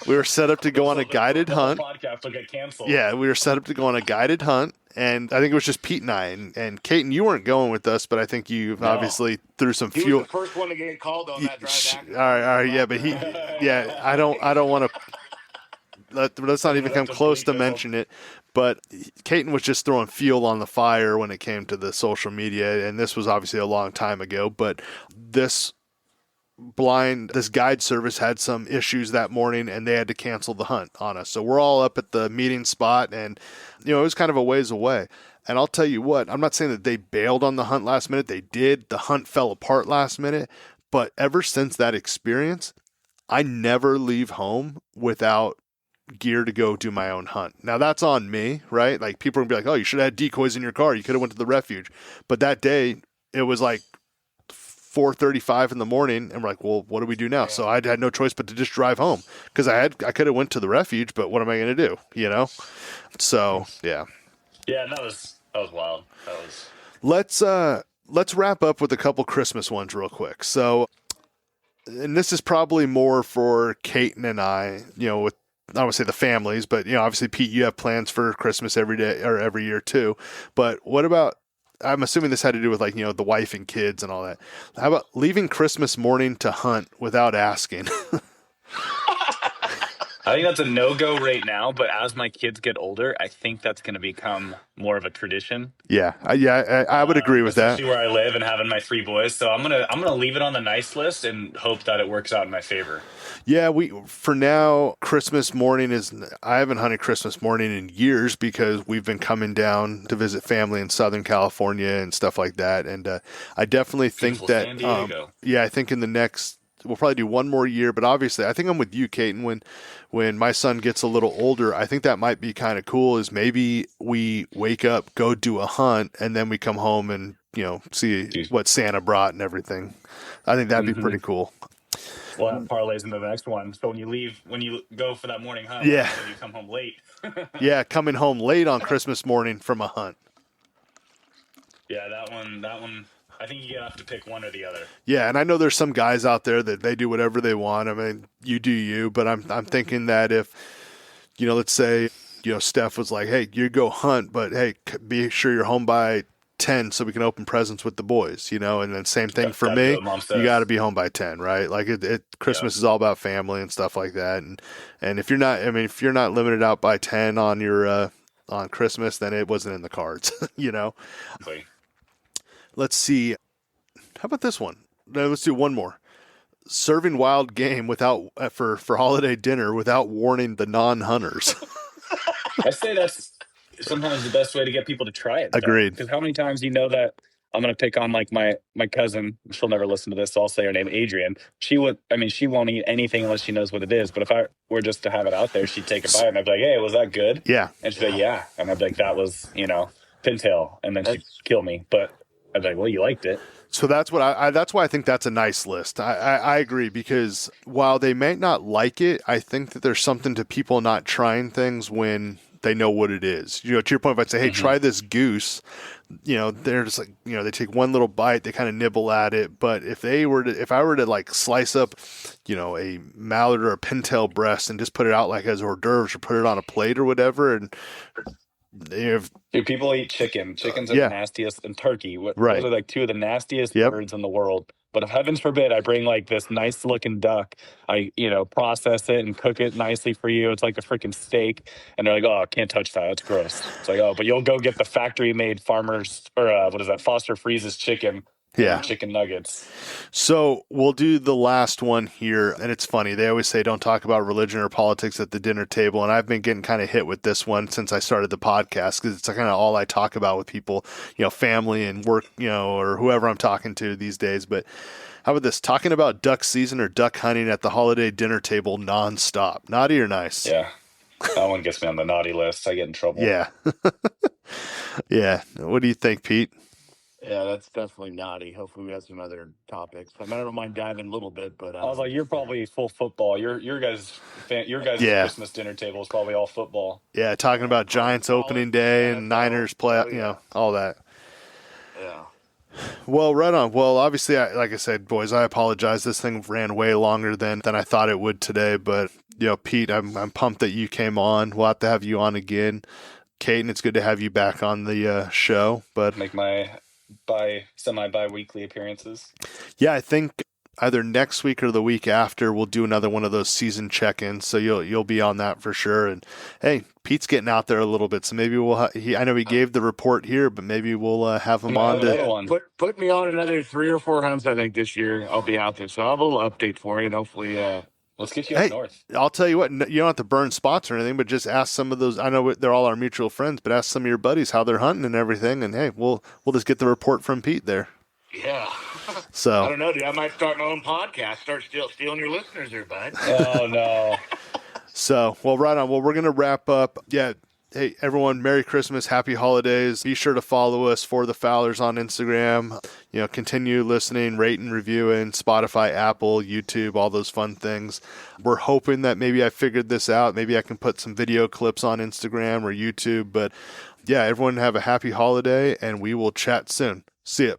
we were set up to go on a guided hunt. Podcast will get canceled. Yeah, we were set up to go on a guided hunt, and I think it was just Pete and I. And Caton, you weren't going with us, but I think you obviously threw some He fuel. was the first one to get called on that drive back. All right, yeah, but I don't want to. Let's not even come close to mention it. But Caton was just throwing fuel on the fire when it came to the social media, and this was obviously a long time ago. But this guide service had some issues that morning, and they had to cancel the hunt on us. So we're all up at the meeting spot, and it was kind of a ways away. And I'll tell you what, I'm not saying that they bailed on the hunt last minute. They did. The hunt fell apart last minute. But ever since that experience, I never leave home without gear to go do my own hunt. Now that's on me, right? Like people are gonna be like, "Oh, you should have had decoys in your car. You could have went to the refuge." But that day, it was like 4:35 in the morning, and we're like, "Well, what do we do now?" So I had no choice but to just drive home because I could have went to the refuge, but what am I going to do? So yeah. Yeah, that was wild. Let's wrap up with a couple Christmas ones real quick. So, and this is probably more for Caton and I, with I would say the families, but obviously Pete, you have plans for Christmas every day or every year too. But what about? I'm assuming this had to do with the wife and kids and all that. How about leaving Christmas morning to hunt without asking? I think that's a no-go right now, but as my kids get older, I think that's going to become more of a tradition. Yeah, I would agree with that. Especially where I live and having my 3 boys, so I'm gonna leave it on the nice list and hope that it works out in my favor. Yeah, for now, Christmas morning I haven't hunted Christmas morning in years because we've been coming down to visit family in Southern California and stuff like that, and I definitely think that San Diego. I think in the next. We'll probably do one more year, but obviously I think I'm with you, Caton. When my son gets a little older, I think that might be kind of cool is maybe we wake up, go do a hunt, and then we come home and, see what Santa brought and everything. I think that'd be pretty cool. Well, that parlays into the next one. So when you go for that morning hunt, yeah, you come home late. Yeah, coming home late on Christmas morning from a hunt. Yeah, that one. I think you have to pick one or the other. Yeah, and I know there's some guys out there that they do whatever they want. I mean, you do you, but I'm thinking that if, let's say, Steph was like, "Hey, you go hunt, but hey, be sure you're home by 10 so we can open presents with the boys," and then same thing for me. You got to be home by 10, right? Like Christmas is all about family and stuff like that. And if you're not limited out by 10 on your on Christmas, then it wasn't in the cards, Exactly. Let's see. How about this one? No, let's do one more. Serving wild game for holiday dinner without warning the non-hunters. I say that's sometimes the best way to get people to try it. Agreed. Because how many times that I'm going to pick on like my cousin. She'll never listen to this, so I'll say her name, Adrian. She won't eat anything unless she knows what it is. But if I were just to have it out there, she'd take a bite and I'd be like, "Hey, was that good?" Yeah. And she'd be like, "Yeah." And I'd be like, "That was, pintail." And then she'd kill me. But I'd be like, "Well, you liked it." So that's what that's why I think that's a nice list. I agree because while they may not like it, I think that there's something to people not trying things when they know what it is. To your point, if I'd say, "Hey, try this goose," they're just like, they take one little bite, they kind of nibble at it. But if I were to like slice up, a mallard or a pintail breast and just put it out like as hors d'oeuvres or put it on a plate or whatever, and Dude, people eat chicken. Chicken's are the nastiest, and turkey. Right. Those are like two of the nastiest birds in the world. But if heavens forbid, I bring like this nice looking duck, I process it and cook it nicely for you. It's like a freaking steak, and they're like, "Oh, I can't touch that. That's gross." It's like, "Oh, but you'll go get the factory made farmers or what is that? Foster Freeze's chicken." Yeah. Chicken nuggets. So we'll do the last one here. And it's funny. They always say don't talk about religion or politics at the dinner table. And I've been getting kind of hit with this one since I started the podcast because it's kind of all I talk about with people, family and work, or whoever I'm talking to these days. But how about this? Talking about duck season or duck hunting at the holiday dinner table nonstop. Naughty or nice? Yeah. That one gets me on the naughty list. I get in trouble. Yeah. Yeah. What do you think, Pete? Yeah, that's definitely naughty. Hopefully we have some other topics. I don't mind diving a little bit, but I was like, you're probably full football. Your guys' Christmas dinner table is probably all football. Yeah, talking about Giants opening day and Niners play, all that. Yeah. Well, right on. Well, obviously, like I said, boys, I apologize. This thing ran way longer than I thought it would today. But, Pete, I'm pumped that you came on. We'll have to have you on again. Caden, it's good to have you back on the show. But Make my semi-bi-weekly appearances. yeah, I think either next week or the week after we'll do another one of those season check-ins. So you'll be on that for sure. And hey, Pete's getting out there a little bit, so maybe we'll. I know he gave the report here, but maybe we'll have him on to put me on another 3 or 4 hunts. I think this year I'll be out there, so I'll have a little update for you, and hopefully. Let's get you up north. I'll tell you what, you don't have to burn spots or anything, but just ask some of those. I know they're all our mutual friends, but ask some of your buddies how they're hunting and everything. And hey, we'll just get the report from Pete there. Yeah. So I don't know, dude. I might start my own podcast. Start stealing your listeners there, bud. Oh no. So, well, right on. Well, we're gonna wrap up. Yeah. Hey, everyone, Merry Christmas, Happy Holidays. Be sure to follow us for the Fowlers on Instagram. Continue listening, rating, reviewing, Spotify, Apple, YouTube, all those fun things. We're hoping that maybe I figured this out. Maybe I can put some video clips on Instagram or YouTube. But yeah, everyone have a happy holiday, and we will chat soon. See ya.